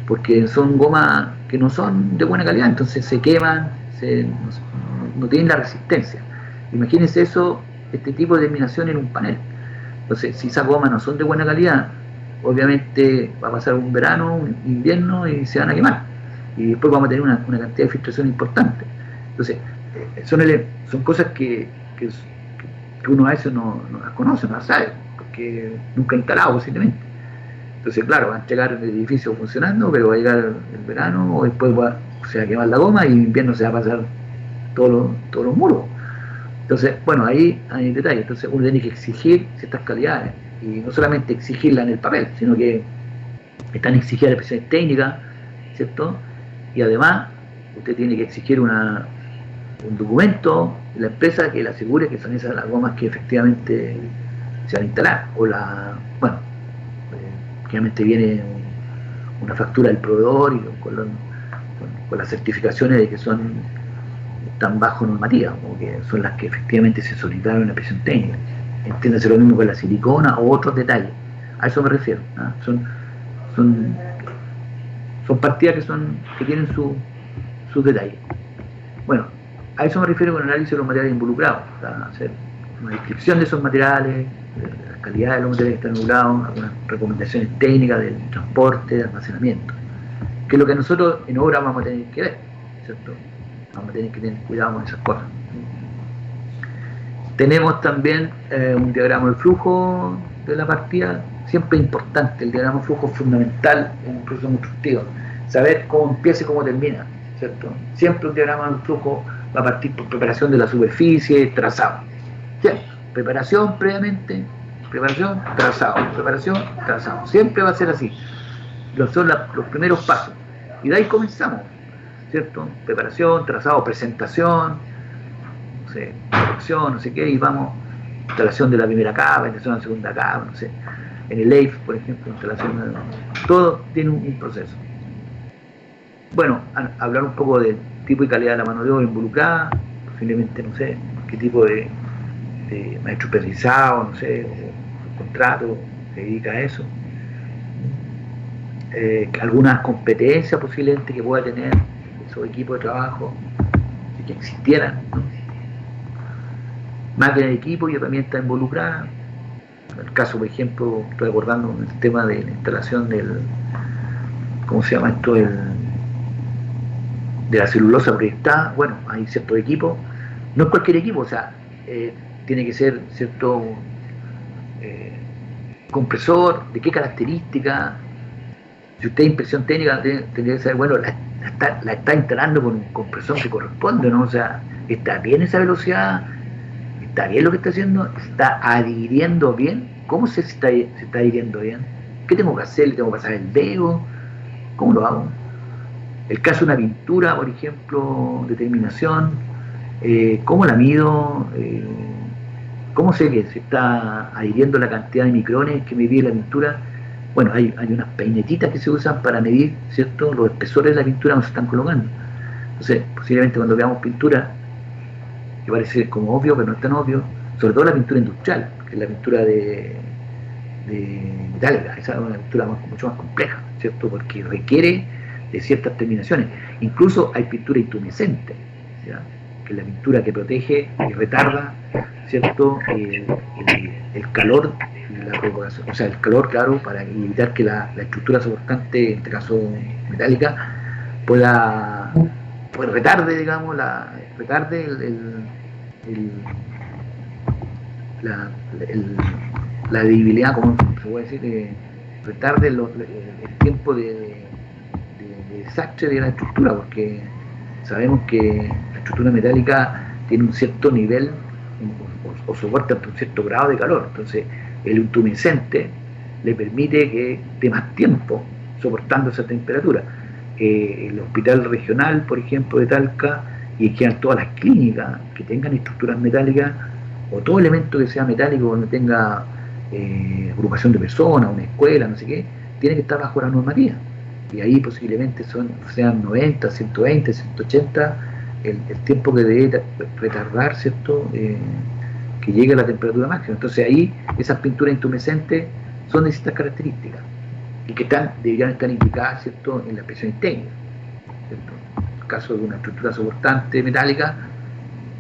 porque son gomas que no son de buena calidad, entonces se queman, no tienen la resistencia. Imagínense este tipo de terminación en un panel. Entonces, si esas gomas no son de buena calidad, obviamente va a pasar un verano, un invierno, y se van a quemar, y después vamos a tener una cantidad de filtración importante. Entonces, son cosas que uno a veces no las conoce, no las sabe, porque nunca ha instalado posiblemente. Entonces, claro, van a llegar el edificio funcionando, pero va a llegar el verano, o después se va a quemar la goma, y en invierno se va a pasar todos los muros. Entonces, bueno, ahí hay detalles. Entonces, uno tiene que exigir ciertas calidades, y no solamente exigirla en el papel, sino que están exigidas las expresiones técnicas, ¿cierto? Y además, usted tiene que exigir una un documento de la empresa que le asegure que son esas las gomas que efectivamente se van a instalar, o generalmente viene una factura del proveedor y con las certificaciones de que están bajo normativa, o que son las que efectivamente se solicitaron en la presión técnica. Entiéndase lo mismo con la silicona o otros detalles. A eso me refiero, ¿no? Son partidas que tienen sus detalles. Bueno, a eso me refiero con el análisis de los materiales involucrados, o sea, hacer una descripción de esos materiales, de la calidad de los materiales que están involucrados, algunas recomendaciones técnicas del transporte, de almacenamiento, que es lo que nosotros en obra vamos a tener que ver, ¿cierto? Vamos a tener que tener cuidado con esas cosas. Tenemos también un diagrama de flujo de la partida, siempre importante. El diagrama de flujo es fundamental en un proceso constructivo, saber cómo empieza y cómo termina, ¿cierto? Siempre un diagrama de flujo va a partir por preparación de la superficie, trazado, ¿cierto? Preparación previamente, preparación, trazado, siempre va a ser así. Son los primeros pasos, y de ahí comenzamos, ¿cierto? Preparación, trazado, presentación, producción, no sé qué, y vamos, instalación de la primera capa, instalación de la segunda capa, no sé, en el EIF, por ejemplo, instalación de... Todo tiene un proceso. Bueno, hablar un poco del tipo y calidad de la mano de obra involucrada, posiblemente, no sé, qué tipo de maestro especializado, no sé, o contrato se dedica a eso. Algunas competencias posiblemente que pueda tener esos equipos de trabajo, que existieran, ¿no? Máquinas de equipo y herramientas involucradas. En el caso, por ejemplo, estoy acordando el tema de la instalación ¿cómo se llama esto? De la celulosa proyectada. Bueno, hay ciertos equipos, no es cualquier equipo, o sea, tiene que ser cierto compresor, de qué característica. Si usted es impresión técnica, tendría que saber, bueno, la está instalando con un compresor que corresponde, ¿no? O sea, está bien esa velocidad, está bien lo que está haciendo, está adhiriendo bien. ¿Cómo sé si está adhiriendo bien? ¿Qué tengo que hacer? ¿Le tengo que pasar el dedo? ¿Cómo lo hago? El caso de una pintura, por ejemplo, determinación, ¿cómo la mido? ¿Cómo sé que se está adhiriendo la cantidad de micrones que me pide la pintura? Bueno, hay unas peinetitas que se usan para medir, ¿cierto?, los espesores de la pintura donde se están colocando. Entonces, posiblemente cuando veamos pintura, que parece como obvio, pero no es tan obvio, sobre todo la pintura industrial, que es la pintura de metálica, esa es una pintura mucho más compleja, ¿cierto?, porque requiere de ciertas terminaciones. Incluso hay pintura intumescente, ¿ya?, que es la pintura que protege y retarda, ¿cierto?, el calor, la propagación, o sea, el calor, claro, para evitar que la estructura soportante, en este caso metálica, pues retarde, digamos, retarde la debilidad, como se puede decir, retarde el tiempo de desastre de la estructura, porque sabemos que la estructura metálica tiene un cierto nivel o soporta un cierto grado de calor. Entonces el intumescente le permite que esté más tiempo soportando esa temperatura. El hospital regional, por ejemplo, de Talca, y en general todas las clínicas que tengan estructuras metálicas, o todo elemento que sea metálico, donde tenga agrupación de personas, una escuela, no sé qué, tiene que estar bajo la normativa. Y ahí posiblemente sean 90, 120, 180 el tiempo que debe retardar, ¿cierto?, que llegue a la temperatura máxima. Entonces ahí esas pinturas intumescentes son de ciertas características y que deberían estar indicadas, ¿cierto?, en la presión técnica, ¿cierto? En el caso de una estructura soportante metálica,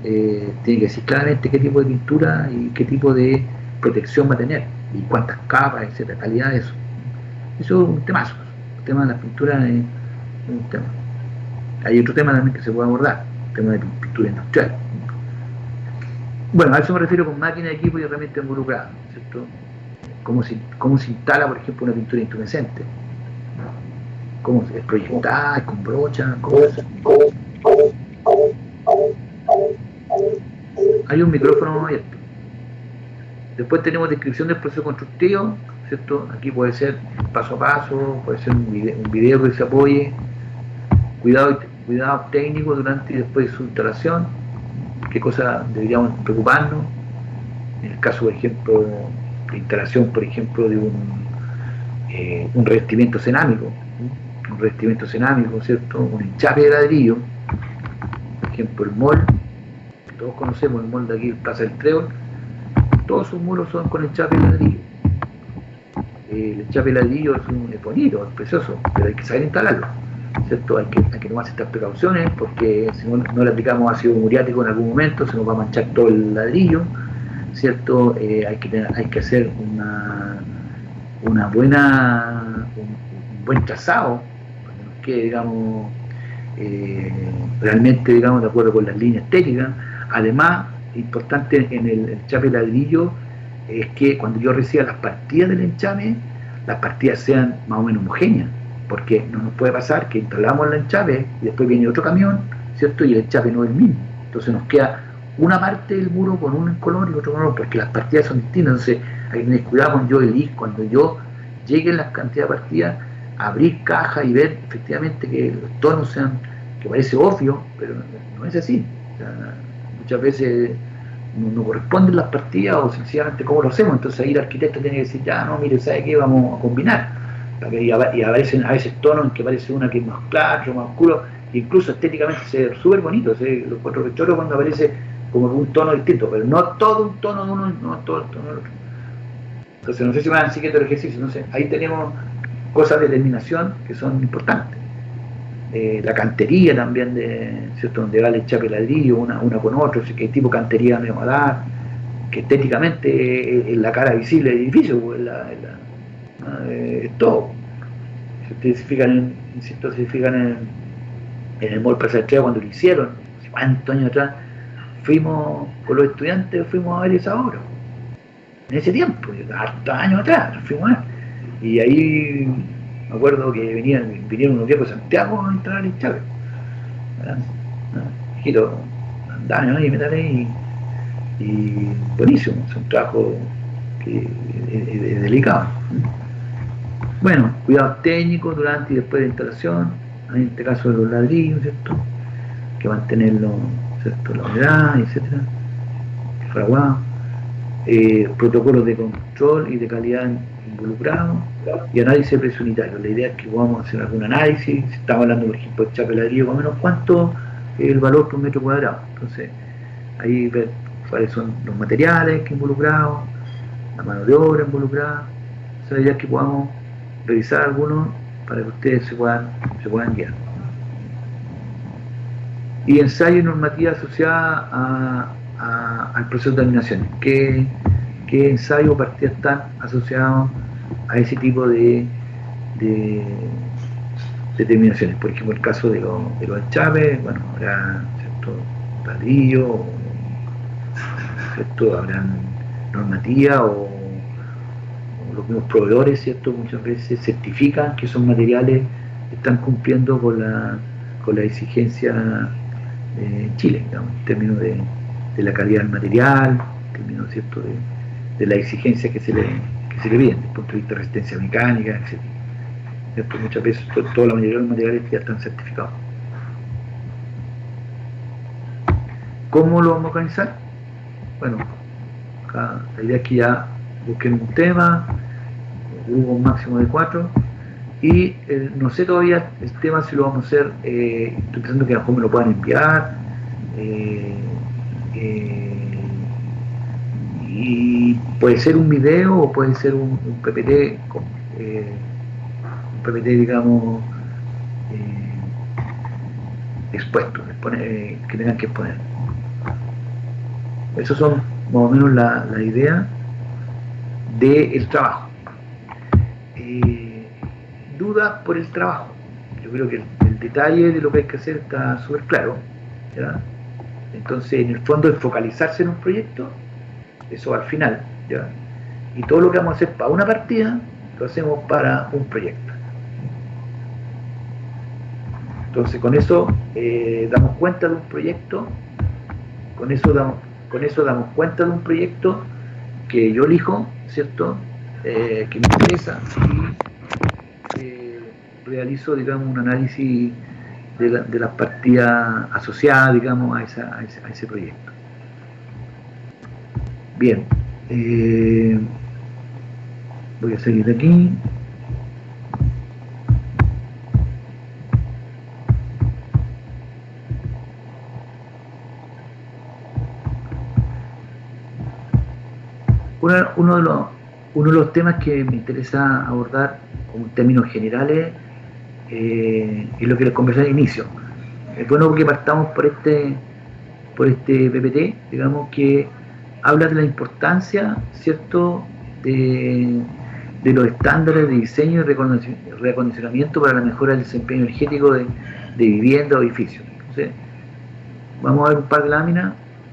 tiene que decir claramente qué tipo de pintura y qué tipo de protección va a tener y cuántas capas, etcétera, calidad de eso. Eso es un temazo. El tema de las pinturas es un tema. Hay otro tema también que se puede abordar, el tema de pintura industrial. Bueno, a eso me refiero con máquina, equipo y herramientas involucradas, ¿cierto? Cómo se instala, por ejemplo, una pintura intumescente, cómo es proyectada, es con brocha, hay un micrófono abierto. Después tenemos descripción del proceso constructivo, ¿cierto? Aquí puede ser paso a paso, puede ser un video que se apoye, cuidado técnico durante y después de su instalación, qué cosas deberíamos preocuparnos. En el caso, por ejemplo, de instalación, por ejemplo, de un revestimiento cerámico, ¿cierto? Un enchape de ladrillo, por ejemplo, el mall, que todos conocemos, el mall de aquí, el Plaza del Trébol, todos sus muros son con enchape de ladrillo. El enchape de ladrillo es bonito, es precioso, pero hay que saber instalarlo, ¿cierto? Hay que tomar estas precauciones, porque si no le aplicamos ácido muriático en algún momento, se nos va a manchar todo el ladrillo, ¿cierto? Hay que hacer un buen trazado, para que nos quede, digamos, realmente, digamos, de acuerdo con las líneas técnicas. Además, importante en el enchape de ladrillo es que cuando yo reciba las partidas del enchape, las partidas sean más o menos homogéneas, porque no nos puede pasar que instalamos el enchape y después viene otro camión, ¿cierto? Y el enchape no es el mismo. Entonces nos queda una parte del muro con un color y otro color, porque las partidas son distintas. Entonces hay que tener cuidado cuando yo llegue en las cantidades de partidas, abrir caja y ver efectivamente que los tonos sean, que parece obvio, pero no es así. O sea, muchas veces no corresponden las partidas o sencillamente cómo lo hacemos. Entonces ahí el arquitecto tiene que decir, ya no, mire, ¿sabe qué? Vamos a combinar. Y aparecen a veces tonos en que aparece una que es más claro, más oscuro, e incluso estéticamente se ve súper bonito. Los cuatro pechoros cuando aparece como un tono distinto, pero no todo un tono de uno, no todo el tono del otro. Entonces no sé si me dan siguiendo el ejercicio. Entonces ahí tenemos cosas de terminación que son importantes. La cantería también, ¿cierto? Donde va el enchape ladrillo, una con otro, así que tipo cantería me va a dar, que estéticamente es la cara visible del edificio, pues, es todo. Si ustedes se fijan en el Mall Plaza del Trébol, cuando lo hicieron, ¿cuántos años atrás? Fuimos con los estudiantes, fuimos a ver esa obra. En ese tiempo, hartos años atrás, fuimos a ver. Y ahí me acuerdo que vinieron unos viejos de Santiago a entrar al enchape. Hijito, andaban ahí, métale y buenísimo, es un trabajo que es delicado. Bueno, cuidados técnicos durante y después de la instalación, en este caso de los ladrillos, ¿cierto? Que mantenerlo, ¿cierto? La humedad, etcétera, el fraguado, protocolos de control y de calidad involucrados y análisis de presión unitario. La idea es que podamos hacer algún análisis. Si estamos hablando, por ejemplo, de enchape ladrillo, más o menos cuánto es el valor por metro cuadrado. Entonces, ahí ver cuáles son los materiales que involucrados, la mano de obra involucrada. O sea, la idea es que podamos revisar algunos para que ustedes se puedan guiar. Y ensayo y normativa asociada al proceso de terminación. ¿Qué ensayo o partidas están asociados a ese tipo de terminaciones? Por ejemplo, el caso de los enchapes, bueno, habrá, ¿cierto?, ladrillo, ¿cierto?, habrán normativa o los mismos proveedores, ¿cierto?, muchas veces certifican que esos materiales están cumpliendo con la exigencia en Chile, digamos, en términos de la calidad del material, en términos, ¿cierto?, de la exigencia que se le piden, desde el punto de vista de resistencia mecánica, etc. Después, muchas veces toda la mayoría de los materiales ya están certificados. ¿Cómo lo vamos a organizar? Bueno, acá la idea es que ya busquen un tema, un grupo máximo de 4, y no sé todavía el tema si lo vamos a hacer, estoy pensando que a lo mejor me lo puedan enviar, y puede ser un video o puede ser un PPT, digamos, expuesto, que tengan que exponer. Esas son más o menos la idea del trabajo. Dudas por el trabajo. Yo creo que el detalle de lo que hay que hacer está súper claro, ¿ya? Entonces, en el fondo, es focalizarse en un proyecto, eso al final, ¿ya? Y todo lo que vamos a hacer para una partida, lo hacemos para un proyecto. Entonces, con eso damos cuenta de un proyecto, con eso damos cuenta de un proyecto que yo elijo, ¿cierto?, que me interesa, y realizo, digamos, un análisis de las partidas asociadas, digamos, a ese proyecto. Bien, voy a seguir de aquí. Uno de los temas que me interesa abordar como en términos generales es lo que les conversé al inicio. Es bueno que partamos por este PPT, digamos, que habla de la importancia, ¿cierto?, de los estándares de diseño y reacondicionamiento para la mejora del desempeño energético de vivienda o edificios. Entonces, vamos a ver un par de láminas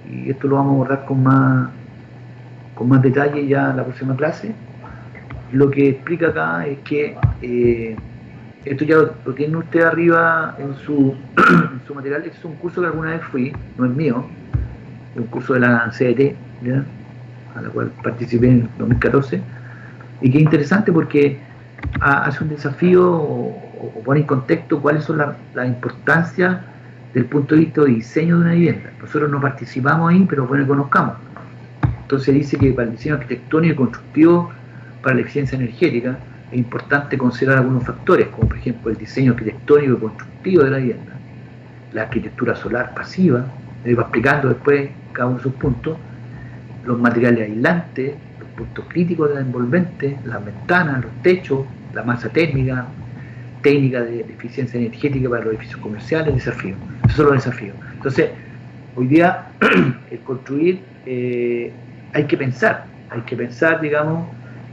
y esto lo vamos a abordar con más detalle ya en la próxima clase. Lo que explica acá es que esto ya lo tienen ustedes arriba en su material. Este es un curso que alguna vez fui, no es mío, es un curso de la CDT, ¿ya?, a la cual participé en 2014, y que es interesante porque hace un desafío o pone en contexto cuáles son las importancias del punto de vista de diseño de una vivienda. Nosotros no participamos ahí, pero bueno, conozcamos. Entonces dice que para el diseño arquitectónico y constructivo para la eficiencia energética es importante considerar algunos factores, como por ejemplo el diseño arquitectónico y constructivo de la vivienda, la arquitectura solar pasiva, va explicando después cada uno de sus puntos, los materiales aislantes, los puntos críticos de la envolvente, las ventanas, los techos, la masa térmica, técnica de eficiencia energética para los edificios comerciales, desafíos. Esos son los desafíos. Entonces, hoy día, el construir, hay que pensar, digamos,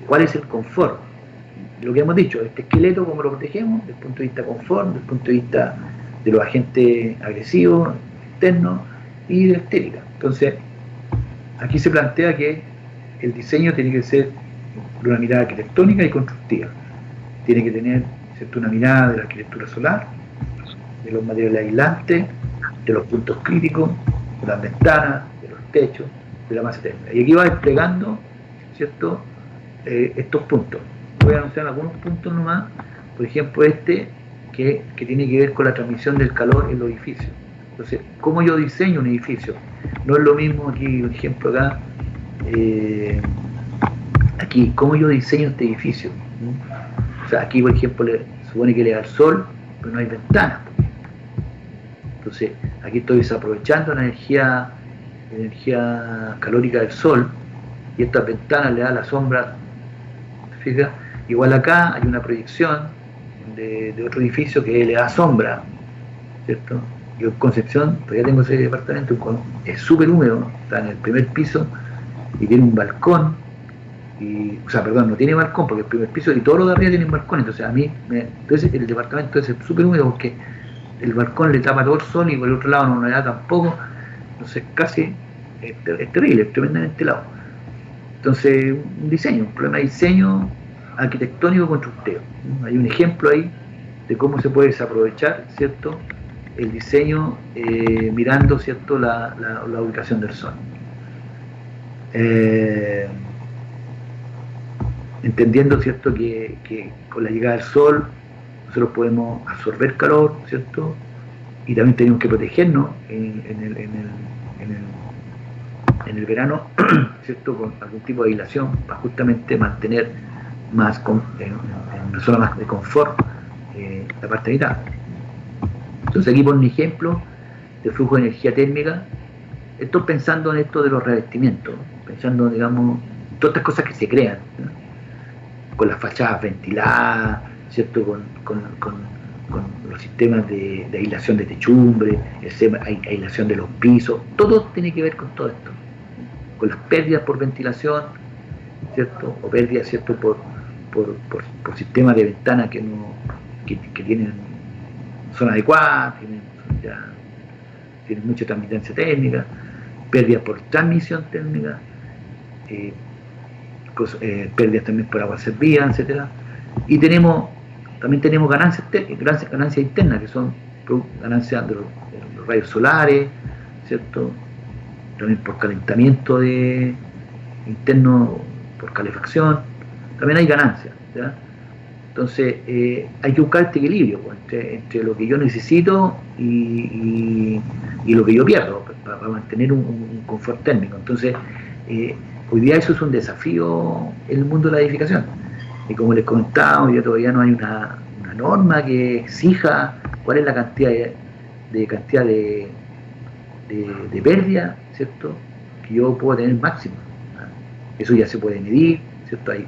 cuál es el confort. Lo que hemos dicho, este esqueleto, cómo lo protegemos, desde el punto de vista confort, desde el punto de vista de los agentes agresivos, externos y de estética. Entonces, aquí se plantea que el diseño tiene que ser de una mirada arquitectónica y constructiva. Tiene que tener, ¿cierto?, una mirada de la arquitectura solar, de los materiales aislantes, de los puntos críticos, de las ventanas, de los techos, de la masa térmica. Y aquí va desplegando, ¿cierto?, estos puntos. Voy a anunciar algunos puntos nomás. Por ejemplo, que tiene que ver con la transmisión del calor en los edificios. Entonces, ¿cómo yo diseño un edificio? No es lo mismo aquí, por ejemplo, acá, aquí, ¿cómo yo diseño este edificio? O sea, aquí, por ejemplo, supone que le da el sol, pero no hay ventanas. Entonces, aquí estoy desaprovechando la energía calórica del sol, y estas ventanas le da la sombra. ¿Fija? Igual acá hay una proyección de otro edificio que le da sombra, ¿cierto? Yo en Concepción todavía tengo ese departamento, es súper húmedo, está en el primer piso y tiene un balcón, no tiene balcón porque el primer piso y todos los de arriba tienen balcón. Entonces entonces el departamento es súper húmedo porque el balcón le tapa todo el sol y por el otro lado no le da tampoco. Entonces casi es terrible, es tremendamente helado. Entonces un problema de diseño arquitectónico constructivo. Hay un ejemplo ahí de cómo se puede desaprovechar, ¿cierto?, el diseño mirando, ¿cierto?, la ubicación del sol. Entendiendo, ¿cierto?, que con la llegada del sol nosotros podemos absorber calor, ¿cierto?, y también tenemos que protegernos en el verano, ¿cierto?, con algún tipo de aislación para justamente mantener en una zona más de confort la parte de mitad. Entonces aquí pone un ejemplo de flujo de energía térmica. Estoy pensando en esto de los revestimientos, pensando, digamos, en todas estas cosas que se crean, ¿no?, con las fachadas ventiladas, ¿cierto?, con los sistemas de aislación de techumbre, aislación de los pisos, todo tiene que ver con todo esto, con las pérdidas por ventilación, ¿cierto?, o pérdidas, ¿cierto?, por sistemas de ventanas que son adecuadas, tienen mucha transmitencia térmica, pérdidas por transmisión térmica, pérdidas también por agua servida, etcétera. Y también tenemos ganancias internas, que son ganancias de los rayos solares, ¿cierto?, también por calentamiento interno, por calefacción, también hay ganancias, ¿ya? Entonces hay que buscar este equilibrio, pues, entre lo que yo necesito y lo que yo pierdo para mantener un confort térmico. Entonces hoy día eso es un desafío en el mundo de la edificación. Y como les comentaba, hoy día todavía no hay una norma que exija cuál es la cantidad de pérdida, ¿cierto?, que yo puedo tener máximo. Eso ya se puede medir, ¿cierto? Hay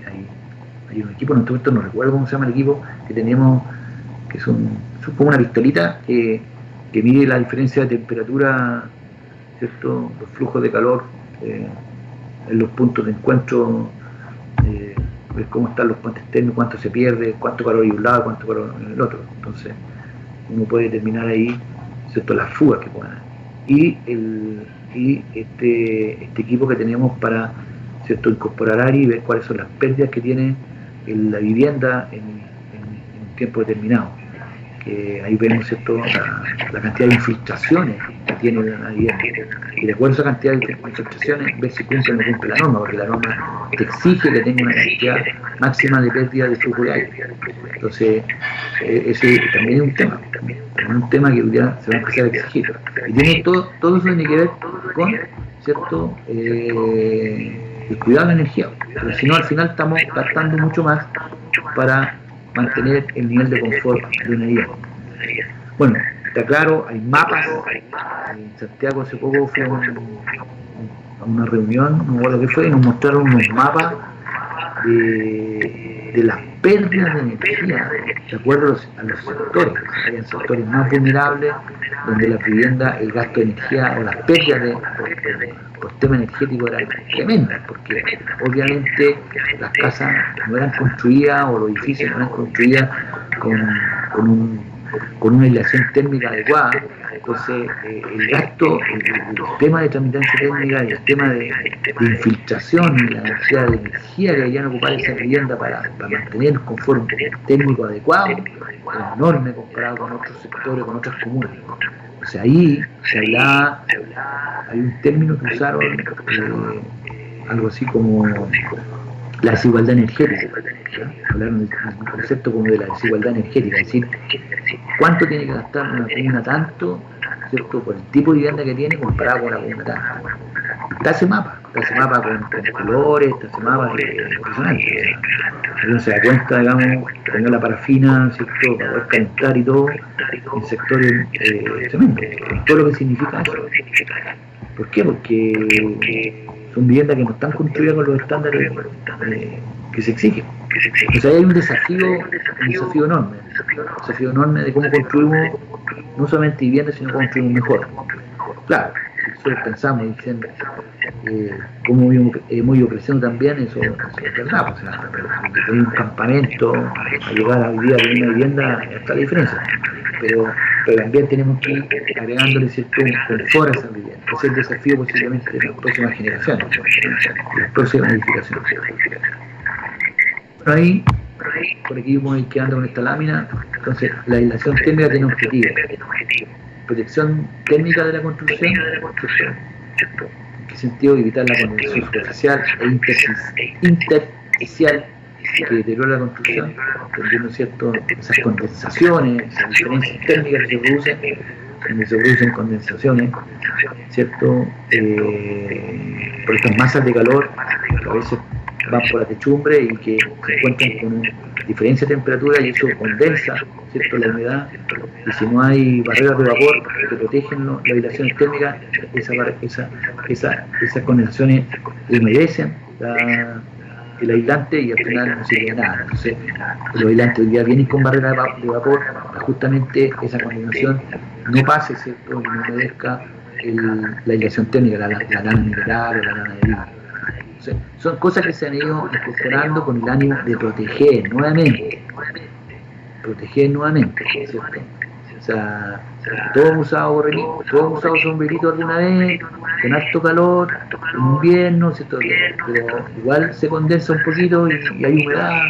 un equipo, en este momento no recuerdo cómo se llama el equipo, que tenemos, que son como una pistolita que mide la diferencia de temperatura, ¿cierto?, los flujos de calor en los puntos de encuentro, ver cómo están los puentes térmicos, cuánto se pierde, cuánto calor hay un lado, cuánto calor en el otro. Entonces uno puede determinar ahí, ¿cierto?, las fugas que puedan haber. Y este equipo que tenemos para, ¿cierto?, incorporar ARI y ver cuáles son las pérdidas que tiene la vivienda en un tiempo determinado. Que ahí vemos, ¿cierto?, la cantidad de infiltraciones que tiene la vivienda. Y de acuerdo a esa cantidad de infiltraciones, ver si cumple o no cumple la norma, porque la norma te exige que tenga una cantidad máxima de pérdida de flujo de aire. Entonces, ese también es un tema que hoy día se va a empezar a exigir. Y tiene todo eso tiene que ver con, ¿cierto?, el cuidado de la energía. Pero si no, al final estamos gastando mucho más para mantener el nivel de confort de una vivienda. Bueno, está claro, hay mapas. En Santiago hace poco fui a una reunión, no me acuerdo qué fue, y nos mostraron unos mapas de las pérdidas de energía de acuerdo a los sectores. Hay sectores más vulnerables donde la vivienda, el gasto de energía o las pérdidas por tema energético eran tremendas, porque obviamente las casas no eran construidas o los edificios no eran construidos con una aislación térmica adecuada. Entonces el gasto, el tema de tramitancia térmica y el tema de infiltración y la necesidad de energía que deberían ocupar esa vivienda para mantener el confort térmico adecuado es enorme comparado con otros sectores, con otras comunas. O sea, ahí se hablaba, hay un término que usaron, algo así como la desigualdad energética. Hablaron del concepto como de la desigualdad energética, es decir, cuánto tiene que gastar una comuna tanto, ¿cierto?, por el tipo de vivienda que tiene comparado con una comuna tanto. Está ese mapa con colores, está ese mapa impresionante. Uno se da cuenta, digamos, tener la parafina, ¿cierto?, para poder calentar y todo, en sectores tremendos, todo lo que significa eso. ¿Por qué? Porque son viviendas que no están construidas con los estándares que se exigen. O sea, hay un desafío enorme de cómo construimos no solamente viviendas, sino cómo construimos mejor. Claro, si nosotros pensamos diciendo cómo hemos ido creciendo también, eso es verdad. O sea, de tener un campamento a llegar a vivir en una vivienda está la diferencia. Pero también tenemos que ir agregándole cierto confort a esa vivienda. Ese es el desafío posiblemente de las próximas generaciones, de las próximas edificaciones. Bueno, ahí, por aquí vamos a ir quedando con esta lámina. Entonces, la aislación térmica tiene un objetivo: protección térmica de la construcción, ¿en qué sentido? Evitar la condensación superficial e intersticial que deteriora la construcción, entendiendo, ¿cierto?, esas condensaciones, esas diferencias térmicas que se producen, donde se producen condensaciones, ¿cierto?, por estas masas de calor que a veces van por la techumbre y que se encuentran con una diferencia de temperatura y eso condensa, ¿cierto?, la humedad, y si no hay barreras de vapor que protegen las habitaciones térmicas, esas condensaciones humedecen el aislante y al final no sirve de nada. Entonces, los aislantes hoy día vienen con barreras de vapor para justamente esa condensación no pase, ¿cierto?, y no humedezca la aislación térmica, la lana mineral o la lana de vidrio. O sea, son cosas que se han ido incorporando con el ánimo de proteger nuevamente, ¿cierto? O sea, todos hemos usado sombrerito alguna vez, con alto calor, en invierno, ¿cierto?, pero igual se condensa un poquito y hay humedad,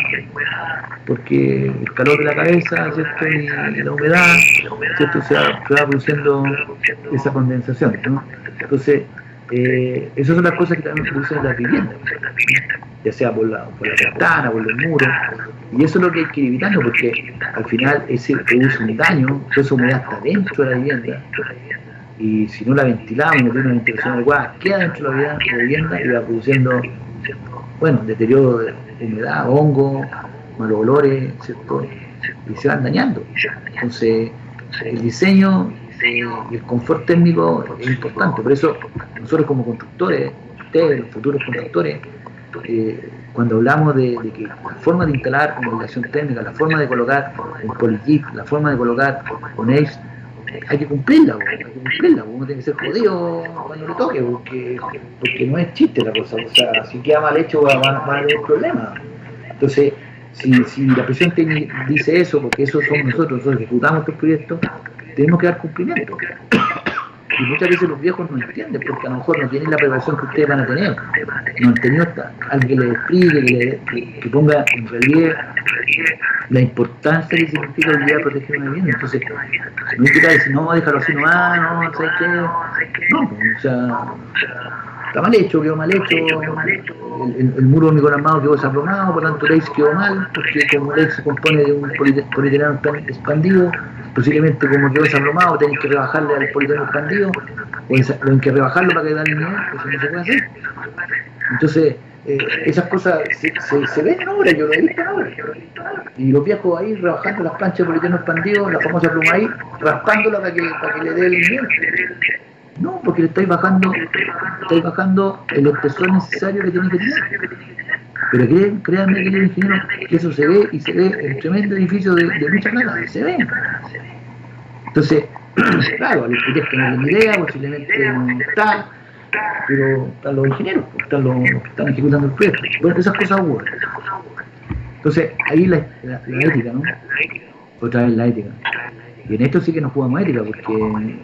porque el calor de la cabeza, ¿cierto?, y la humedad, ¿cierto?, se va produciendo esa condensación, ¿no? Entonces, esas son las cosas que también producen las viviendas, ya sea por la ventana, por los muros, y eso es lo que hay que ir evitando, porque al final ese produce un daño, toda esa humedad está dentro de la vivienda, y si no la ventilamos y no tiene una ventilación adecuada, queda dentro de la vivienda y va produciendo bueno, deterioro de humedad, hongo, malos olores, ¿cierto? Y se van dañando. Entonces, el diseño y el confort técnico es importante. Por eso, nosotros como constructores, ustedes, los futuros constructores, cuando hablamos de que la forma de instalar una aislación térmica, la forma de colocar un polyjeep, la forma de colocar un ACE, hay que cumplirla, uno tiene que ser jodido cuando le toque, porque no es chiste la cosa, o sea, si queda mal hecho van a haber problemas. Entonces, si la presión técnica dice eso, porque eso somos nosotros ejecutamos estos proyectos, tenemos que dar cumplimiento. Y muchas veces los viejos no entienden, porque a lo mejor no tienen la preparación que ustedes van a tener. No han tenido alguien que les explique, que ponga en relieve la importancia que significa el día de proteger una vivienda. Entonces, no hay que decir, no, déjalo así nomás, no, ¿sabes qué? No, o sea, está mal hecho, quedó mal hecho, el muro único armado quedó desaplomado, por tanto el ACE quedó mal, porque como el ACE se compone de un polietileno expandido, posiblemente como quedó desaplomado tenéis que rebajarle al polietileno expandido, o hay que rebajarlo para que da el nivel, eso no se puede hacer. Entonces, esas cosas se ven en obra, yo lo he visto en obra. Y los viejos ahí rebajando las planchas de polietileno expandido, la famosa pluma ahí, raspándola para que le dé el nivel. No, porque le estáis bajando el espesor necesario que tiene que tener. Pero créanme, querido ingeniero, que eso se ve, y se ve en tremendo edificio de mucha plata, se ve. Entonces, claro, el arquitecto no tiene idea, posiblemente no está, pero están los ingenieros, están los que están ejecutando el proyecto. Bueno, esas cosas ocurren. Entonces, ahí la ética, ¿no? Otra vez la ética. Y en esto sí que nos jugamos ética, porque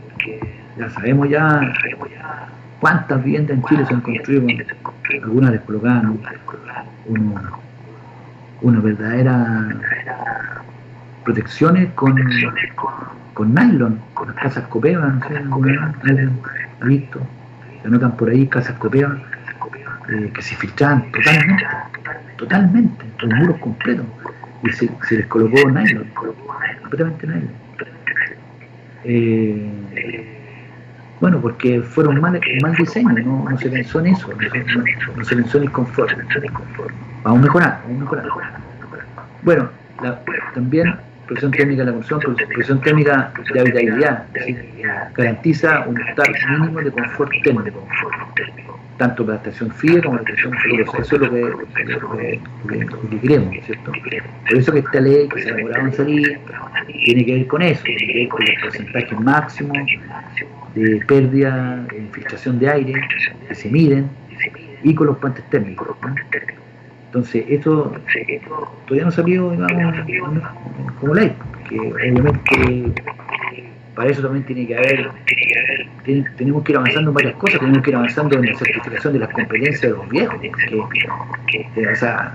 ya sabemos cuántas viviendas en Chile se han construido con algunas les colocaban una verdadera protecciones con nylon, con las casas Copeva, no sé, alguna vez ha visto, se notan por ahí casas Copeva que se filtraban totalmente, los muros completos, y se les colocó nylon, completamente nylon. Bueno, porque fueron mal diseño, no se pensó en eso, no se pensó en el confort. Vamos a mejorar. Bueno, también presión térmica de la construcción, presión térmica de habitabilidad, es decir, garantiza un estándar mínimo de confort térmico, tanto para la estación fría como para la estación calurosa. Eso es lo que queremos, ¿cierto? Por eso que esta ley que se elaboraba en salir tiene que ver con eso, tiene que ver con los porcentajes máximos de pérdida, de infiltración de aire que se miden, y con los puentes térmicos, ¿no? Entonces, esto todavía no ha salido, digamos, como ley, porque obviamente para eso también tiene que haber, tenemos que ir avanzando en varias cosas, tenemos que ir avanzando en la certificación de las competencias de los viejos, porque o sea,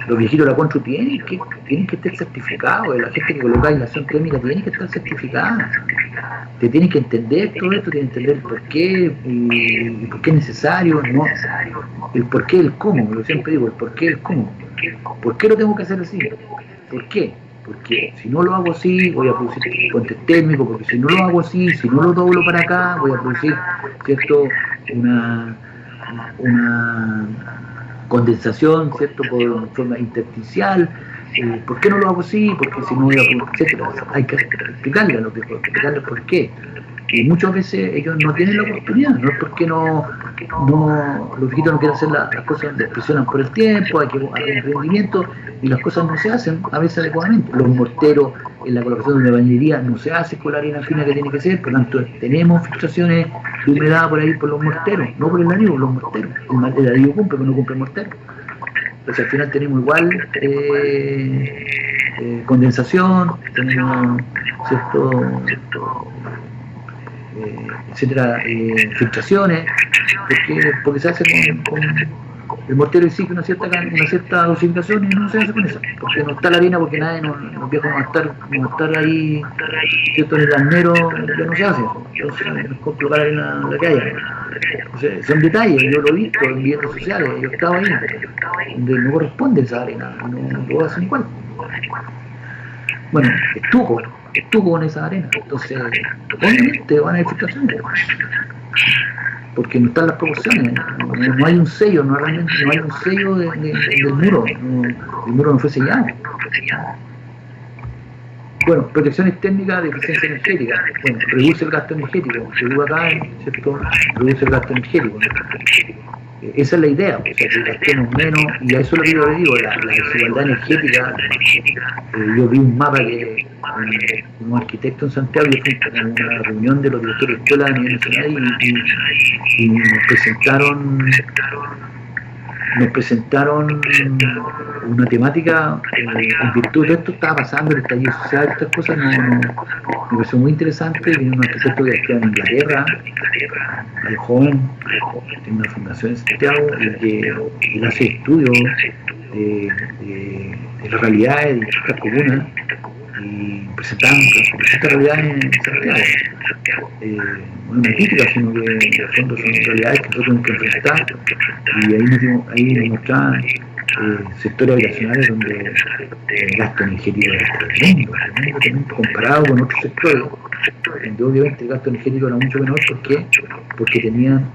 los viejitos de la Constru tienen que estar certificados, la gente que coloca aislación térmica tiene que estar certificada, te tienes que entender todo esto, tienes que entender el por qué, y por qué es necesario, ¿no? El por qué, el cómo, yo siempre digo, el por qué, el cómo, ¿por qué lo tengo que hacer así? ¿Por qué? Porque si no lo hago así, voy a producir puentes térmicos, porque si no lo hago así, si no lo doblo para acá, voy a producir, ¿cierto?, una condensación, ¿cierto?, por forma intersticial. ¿Por qué no lo hago así? Porque si no voy a producir, etcétera. Hay que explicarle a los viejos, explicarles por qué. Y muchas veces ellos no tienen la oportunidad, no es porque los viejitos no quieren hacer las cosas, les presionan por el tiempo, hay que hacer rendimiento, y las cosas no se hacen a veces adecuadamente. Los morteros en la colocación de una bañería no se hace con la arena fina que tiene que ser, por lo tanto tenemos filtraciones de humedad por ahí por los morteros, no por el ladrillo, los morteros. El ladrillo cumple, pero no cumple el mortero. Entonces al final tenemos igual condensación, tenemos etcétera, filtraciones, porque se hace con el mortero exige una cierta dosificación y no se hace con eso, porque no está la arena, porque nadie, los viejos no va a estar ahí, ¿cierto?, en el arnero, ya no se hace eso, entonces es colocar arena en la que haya. Entonces, son detalles, yo lo he visto en viviendas sociales, yo estaba ahí, donde no corresponde esa arena, no lo hacen igual. Bueno, estuco con esa arena, entonces obviamente van a haber filtraciones. porque no están las proporciones, no hay un sello, realmente no hay un sello del muro, el muro no fue sellado. Bueno, protecciones técnicas de eficiencia energética. Bueno, reduce el gasto energético. Se digo acá, ¿cierto? Reduce el gasto energético. Esa es la idea, o sea, que gastemos menos, y a eso es lo que yo le digo, la desigualdad energética. Yo vi un mapa que, como arquitecto en Santiago, yo fui a una reunión de los directores de escuela a nivel nacional y nos presentaron una temática en virtud de esto estaba pasando, el estallido social, estas cosas me pareció muy interesante. Vino un arquitecto que estudia en Inglaterra, muy joven, tiene una fundación en Santiago y él hace estudios de las realidades de distintas comunas y presenta realidades en Santiago. No es crítica, sino que en el fondo son realidades que nosotros tenemos que enfrentar, y ahí nos mostraban sectores habitacionales donde el gasto energético era tremendo, comparado con otros sectores, donde obviamente el gasto energético era mucho menor. ¿Por qué? Porque tenían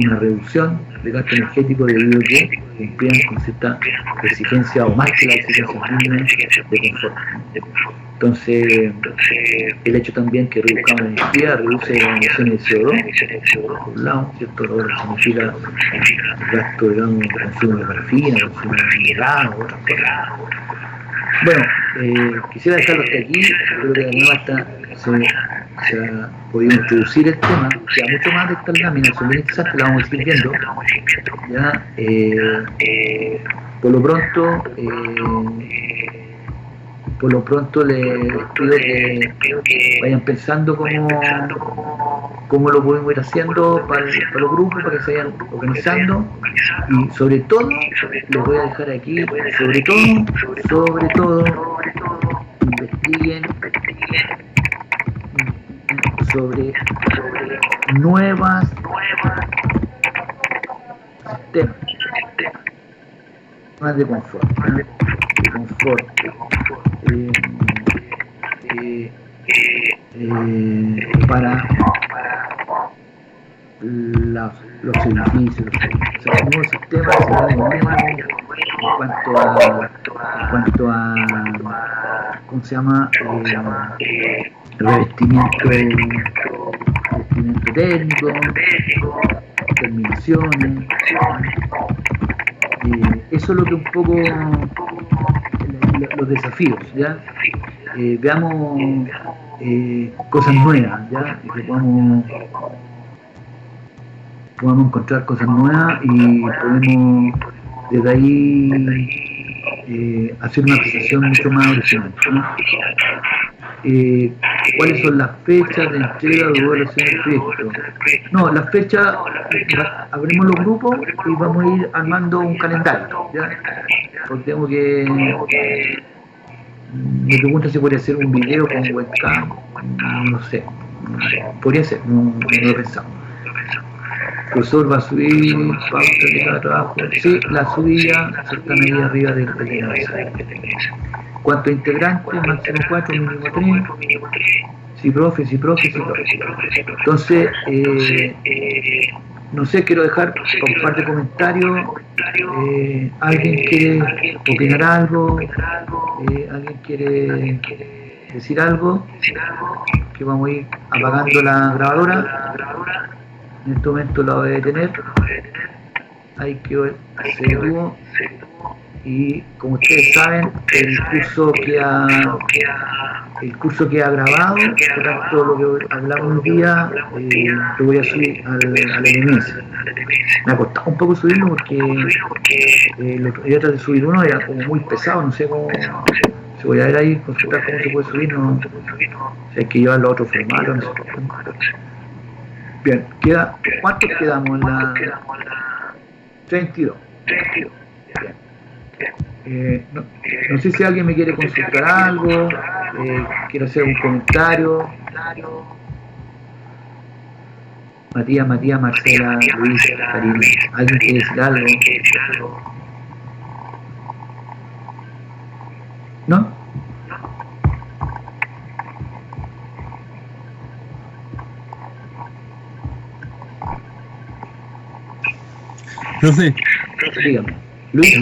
una reducción de gasto energético debido a que cumplían con cierta exigencia o más que la exigencia mínima de confort. Entonces, el hecho también que reduzcamos la energía reduce las emisiones de CO2, por un lado, ¿cierto? Lo que significa el gasto, digamos, consumo de parafina, consumo de gas, otras cosas. Bueno, quisiera dejarlo hasta aquí, creo que además se ha podido introducir el tema, queda mucho más de estas láminas, son bien interesantes, las vamos a seguir viendo. ¿Ya? Por lo pronto les pido que vayan pensando cómo lo podemos ir haciendo para los grupos, para que se vayan organizando, y sobre todo, les voy a dejar aquí, sobre todo, investiguen sobre nuevas sistemas de confort, para los edificios, o sea, nuevos sistemas en cuanto a ¿cómo se llama? Revestimiento técnico, terminaciones. Eso es lo que un poco los desafíos, ¿ya? Veamos cosas nuevas, ¿ya? Que podamos encontrar cosas nuevas y podemos desde ahí hacer una presentación mucho más original, ¿no? ¿Cuáles son las fechas de entrega de evaluación del proyecto? No, las fechas, abrimos los grupos y vamos a ir armando un calendario, ¿ya? Porque tengo que... Me pregunta si podría hacer un video con webcam, no sé, podría ser, no lo he pensado. El profesor va a subir pautas de cada trabajo. Sí, la subida están ahí arriba del teléfono. ¿Cuántos integrantes? Máximo 4, mínimo 3. Sí, profe. Entonces, no sé, quiero dejar un par de comentarios. ¿Alguien quiere opinar algo? ¿Alguien quiere decir algo? Que vamos a ir apagando la grabadora. En este momento la voy a detener. Ahí quedó el segundo. Y como ustedes saben, el curso queda grabado, por tanto lo que hablamos un día lo voy a subir al LMS. Me ha costado un poco subirlo porque yo traté de subir uno, era como muy pesado, no sé cómo se voy a ver ahí, consultar cómo se puede subir, no sé, hay que llevarlo a otro formato, no sé. Bien, ¿cuántos quedamos en la 32? No sé si alguien me quiere consultar algo, quiero hacer un comentario. Matías, Marcela, Luis, Karina, ¿alguien quiere decir algo? ¿No? Profe, dígame. Luis.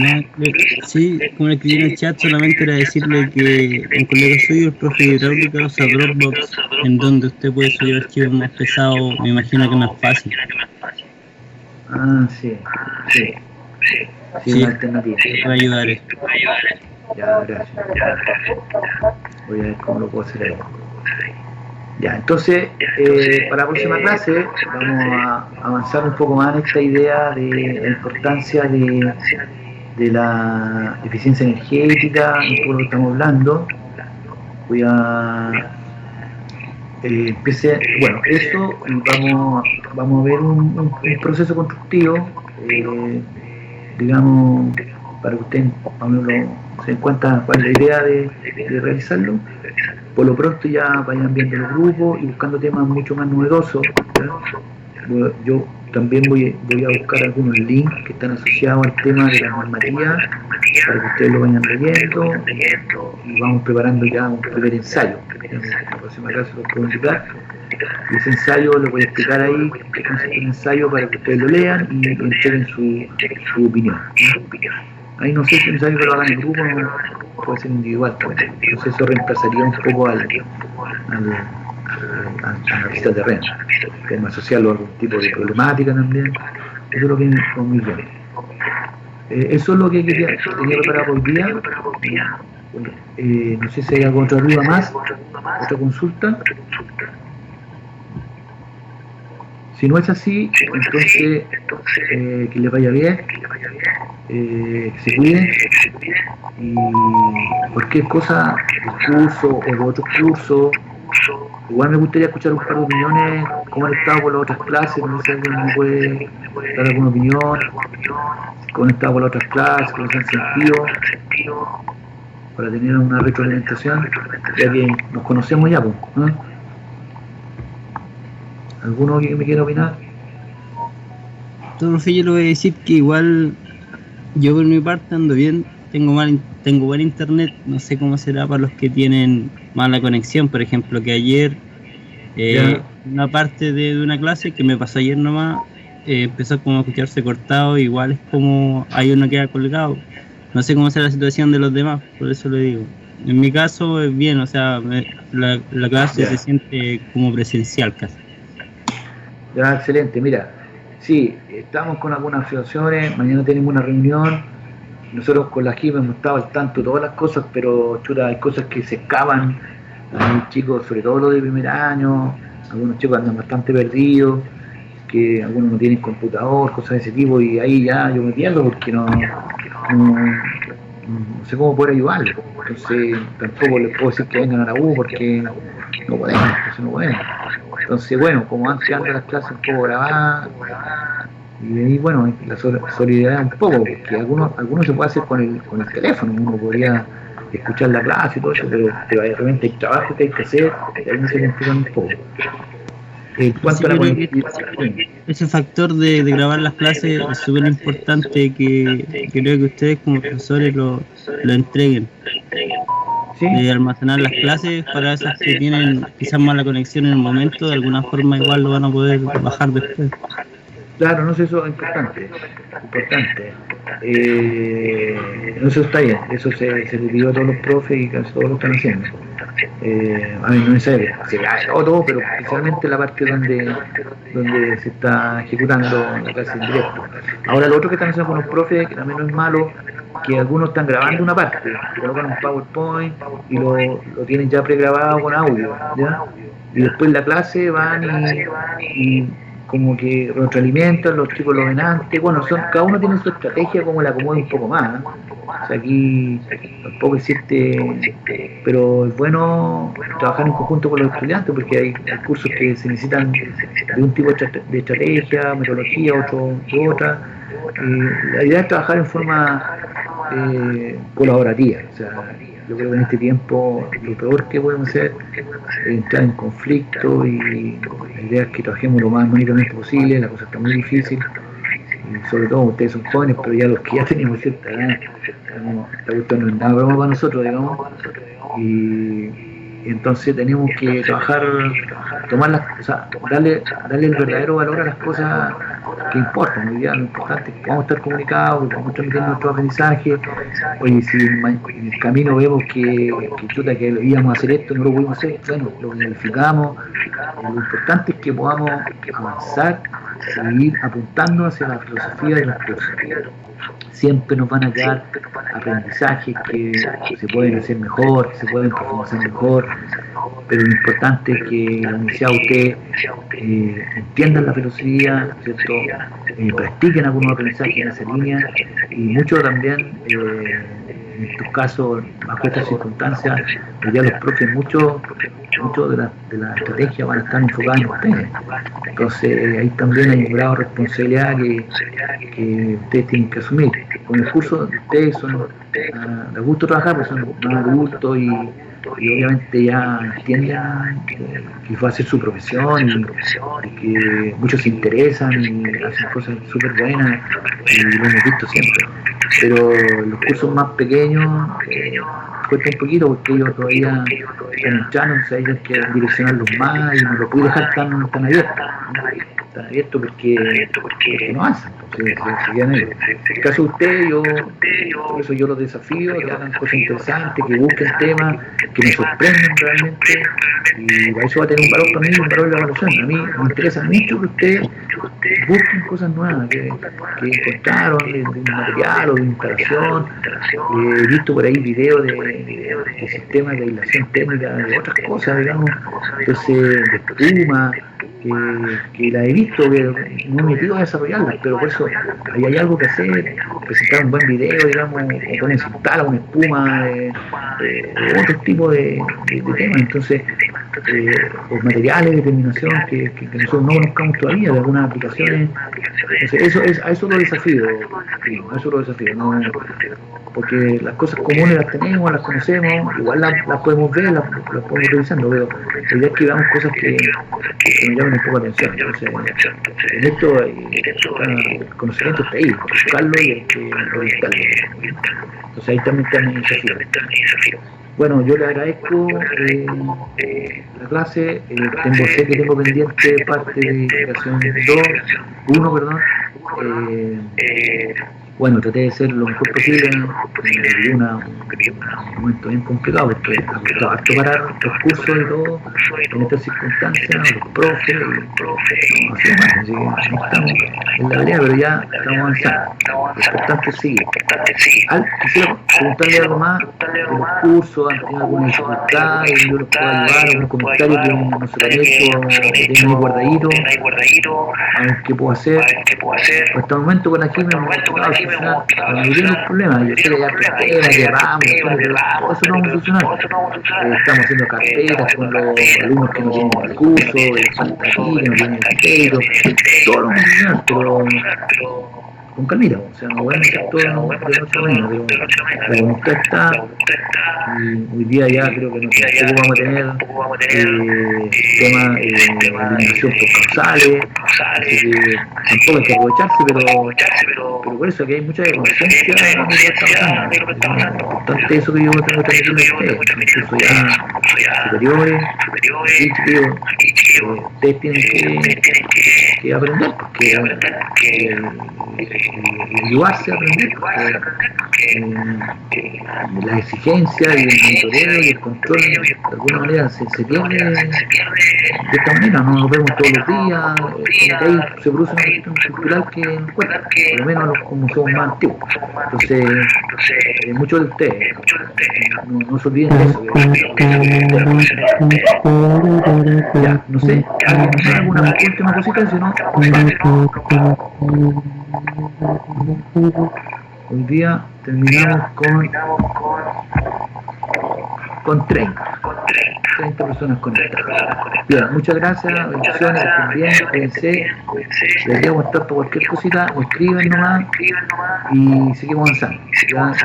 Sí, como le escribí en el chat, solamente era decirle que un colega suyo, el profe de hidráulica, usa Dropbox, en donde usted puede subir archivos más pesados, me imagino que más fácil. Ah, sí, una alternativa. Va a ayudar. Ya, gracias. Voy a ver cómo lo puedo hacer ahí. Ya, entonces, para la próxima clase vamos a avanzar un poco más en esta idea de la importancia de la eficiencia energética, un poco lo que estamos hablando. Voy a bueno, eso, y vamos a ver un proceso constructivo, digamos, para que ustedes se den cuenta cuál es la idea de realizarlo. Por lo pronto ya vayan viendo los grupos y buscando temas mucho más novedosos. Yo también voy a buscar algunos links que están asociados al tema de la normativa para que ustedes lo vayan leyendo y vamos preparando ya un primer ensayo. En la próxima clase los puedo indicar. Y ese ensayo lo voy a explicar ahí, qué consiste el ensayo para que ustedes lo lean y entreguen su opinión. Ahí no sé si es necesario que lo hagan en grupo, no puede ser individual también. Entonces eso reemplazaría un poco a la visita de terreno, que es asociarlo a algún tipo de problemática también. Eso es lo que es muy bien. Eso es lo que tenía preparado hoy día. No sé si hay alguna otra duda más, otra consulta. Si no es así, entonces que les vaya bien, que se cuiden, y cualquier cosa del curso o de otros cursos, igual me gustaría escuchar un par de opiniones, cómo han estado con las otras clases, no sé si alguien me puede dar alguna opinión, cómo han estado con las otras clases, cómo se han sentido, para tener una retroalimentación, ya que nos conocemos ya, ¿no? ¿Alguno que me quiera opinar? Profe, yo le voy a decir que igual yo por mi parte ando bien, tengo buen internet, no sé cómo será para los que tienen mala conexión, por ejemplo, que ayer una parte de una clase que me pasó ayer nomás, empezó como a escucharse cortado, igual es como hay uno que queda colgado, no sé cómo será la situación de los demás, por eso le digo. En mi caso es bien, o sea, la clase se siente como presencial casi. Ya, excelente, mira, sí, estamos con algunas situaciones, mañana tenemos una reunión, nosotros con la JIP hemos estado al tanto de todas las cosas, pero chuta, hay cosas que se escapan, hay chicos, sobre todo los de primer año, algunos chicos andan bastante perdidos, que algunos no tienen computador, cosas de ese tipo, y ahí ya yo me pierdo porque no sé cómo poder ayudarlos, entonces tampoco les puedo decir que vengan a la U porque no podemos, entonces bueno, como antes andan las clases un poco grabadas, y ahí bueno, la solidaridad un poco, porque algunos se puede hacer con el teléfono, uno podría escuchar la clase y todo eso, pero realmente hay trabajo que hay que hacer, y ahí no se complican un poco. En cuanto a la conectividad, ese factor de grabar las clases es súper importante, que creo que ustedes como profesores lo entreguen. ¿Sí? De almacenar las clases para esas que tienen quizás mala conexión en el momento, de alguna forma igual lo van a poder bajar después. Claro, no sé, eso es importante. Eso está bien, eso se le pidió a todos los profes y casi todos lo están haciendo. A mí no es necesario, se cae todo, pero especialmente la parte donde se está ejecutando la clase en directo. Ahora lo otro que están haciendo con los profes, que también no es malo, que algunos están grabando una parte, colocan un PowerPoint y lo tienen ya pregrabado con audio, ¿ya? Y después en la clase van y como que retroalimentan, los chicos lo ven antes, bueno, cada uno tiene su estrategia como la acomoda un poco más, ¿no? O sea, aquí tampoco existe, pero es bueno trabajar en conjunto con los estudiantes porque hay cursos que se necesitan de un tipo de estrategia, metodología, otro de otra. La idea es trabajar en forma colaborativa, o sea, yo creo que en este tiempo lo peor que podemos hacer es entrar en conflicto, y la idea es que trabajemos lo más armónicamente posible. La cosa está muy difícil, y sobre todo ustedes son jóvenes, pero ya los que ya tenemos cierta edad, esta cuestión no es nada broma para nosotros, digamos, y entonces tenemos que trabajar, darle el verdadero valor a las cosas que importa. Hoy día lo importante es que podamos estar comunicados, que podamos transmitir nuestro aprendizaje. Oye, si en el camino vemos que íbamos a hacer esto, no lo pudimos hacer, bueno, lo planificamos. Lo importante es que podamos avanzar, seguir apuntando hacia la filosofía de los cursos. Siempre nos van a quedar aprendizajes que se pueden hacer mejor, que se pueden profundizar mejor, pero lo importante es que la universidad ustedes entiendan la filosofía, ¿cierto? Practiquen algunos aprendizajes en esa línea, y mucho también, en estos casos, bajo estas circunstancias, ya los profes, mucho de la estrategia van a estar enfocadas en ustedes. Entonces ahí también hay un grado de responsabilidad que ustedes tienen que asumir. Con el curso de ustedes les gusta trabajar, porque son más adultos y obviamente ya entienden que va a ser su profesión y que muchos se interesan y hacen cosas súper buenas, y lo hemos visto siempre. Pero los cursos más pequeños cuesta un poquito, porque ellos todavía están entrando, o sea, ellos hay que direccionarlos más, y no lo puedo dejar tan abierto porque no avanzan, se quedan ellos. En el caso de ustedes, por eso yo los desafío, que hagan cosas interesantes, que busquen temas, que me sorprendan realmente, y para eso va a tener un valor para mí, un valor de la evaluación. A mí me interesa mucho que ustedes busquen cosas nuevas, que encontraron de un material o de instalación. He visto por ahí videos de sistemas de aislación térmica, de otras cosas, digamos, entonces de espuma, que la he visto, que no me he metido a desarrollarlas, pero por eso ahí hay algo que hacer, presentar un buen video, digamos, o poner instala una espuma, otro tipo de temas. Entonces, los materiales de terminación que nosotros no conozcamos todavía, de algunas aplicaciones. Entonces, a eso lo desafío, ¿no? Porque las cosas comunes las tenemos, las conocemos, igual las podemos ver, las podemos revisando, pero la idea es que veamos cosas que nos llaman un poco la atención. Entonces, en esto el conocimiento está ahí, buscarlo y hay que revisarlo. Entonces ahí también está mi desafío. Bueno, yo le agradezco la clase, sé que tengo pendiente parte de creación 1, perdón. Bueno, traté de ser lo mejor posible, en un momento bien complicado, porque ha costado harto parar los cursos y todo, en estas circunstancias, los profes, no ha sido más, así que no estamos en la pelea, pero ya estamos avanzando. Lo importante es seguir. Quisiera preguntarle algo más de los cursos, ¿han tenido alguna dificultad? Yo los puedo ayudar, algún comentario que no se lo han hecho, que tengan ahí guardadito, a ver qué puedo hacer. Hasta el momento con aquí me hemos tocado solucionar la mayoría de los problemas. Yo sé que hay carteras, de ramos, pero todo eso no vamos a solucionar. Estamos haciendo carteras con los alumnos que no tienen el curso, falta aquí, que no tienen el criterio, todo lo vamos a solucionar, pero con calmita, o sea, no voy a meter todo de nuestra manera, pero la voluntad está, y hoy día ya creo que tampoco vamos a tener tema de eliminación por causales, así que tampoco hay que aprovecharse, pero por eso que hay mucha conciencia de lo que está pasando. Es importante eso que yo tengo que transmitirle a ustedes, incluso ya superiores, y chiquillos, ustedes tienen que aprender, porque ayudarse a aprender, porque la exigencia y el monitoreo y el control de alguna manera se pierde de esta manera. No nos vemos todos los días, ahí se produce una cuestión cultural que nos cuesta, por lo menos como somos más antiguos. Entonces, muchos de ustedes no se olviden de eso, ya, no sé, alguna última cosita, si no, hoy día terminamos con 30 personas conectadas. Bien, muchas gracias, bendiciones, que estén bien, cuídense, les debo estar por cualquier cosita, o escriben nomás y seguimos avanzando.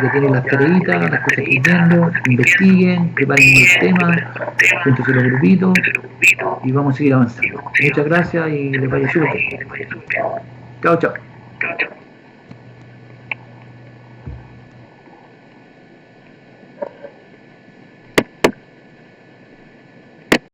Ya tienen las tareitas, las cosas que están viendo, investiguen, preparen el tema, júntense los grupitos y vamos a seguir avanzando. Muchas gracias y les vaya súper bien. Chao, chao.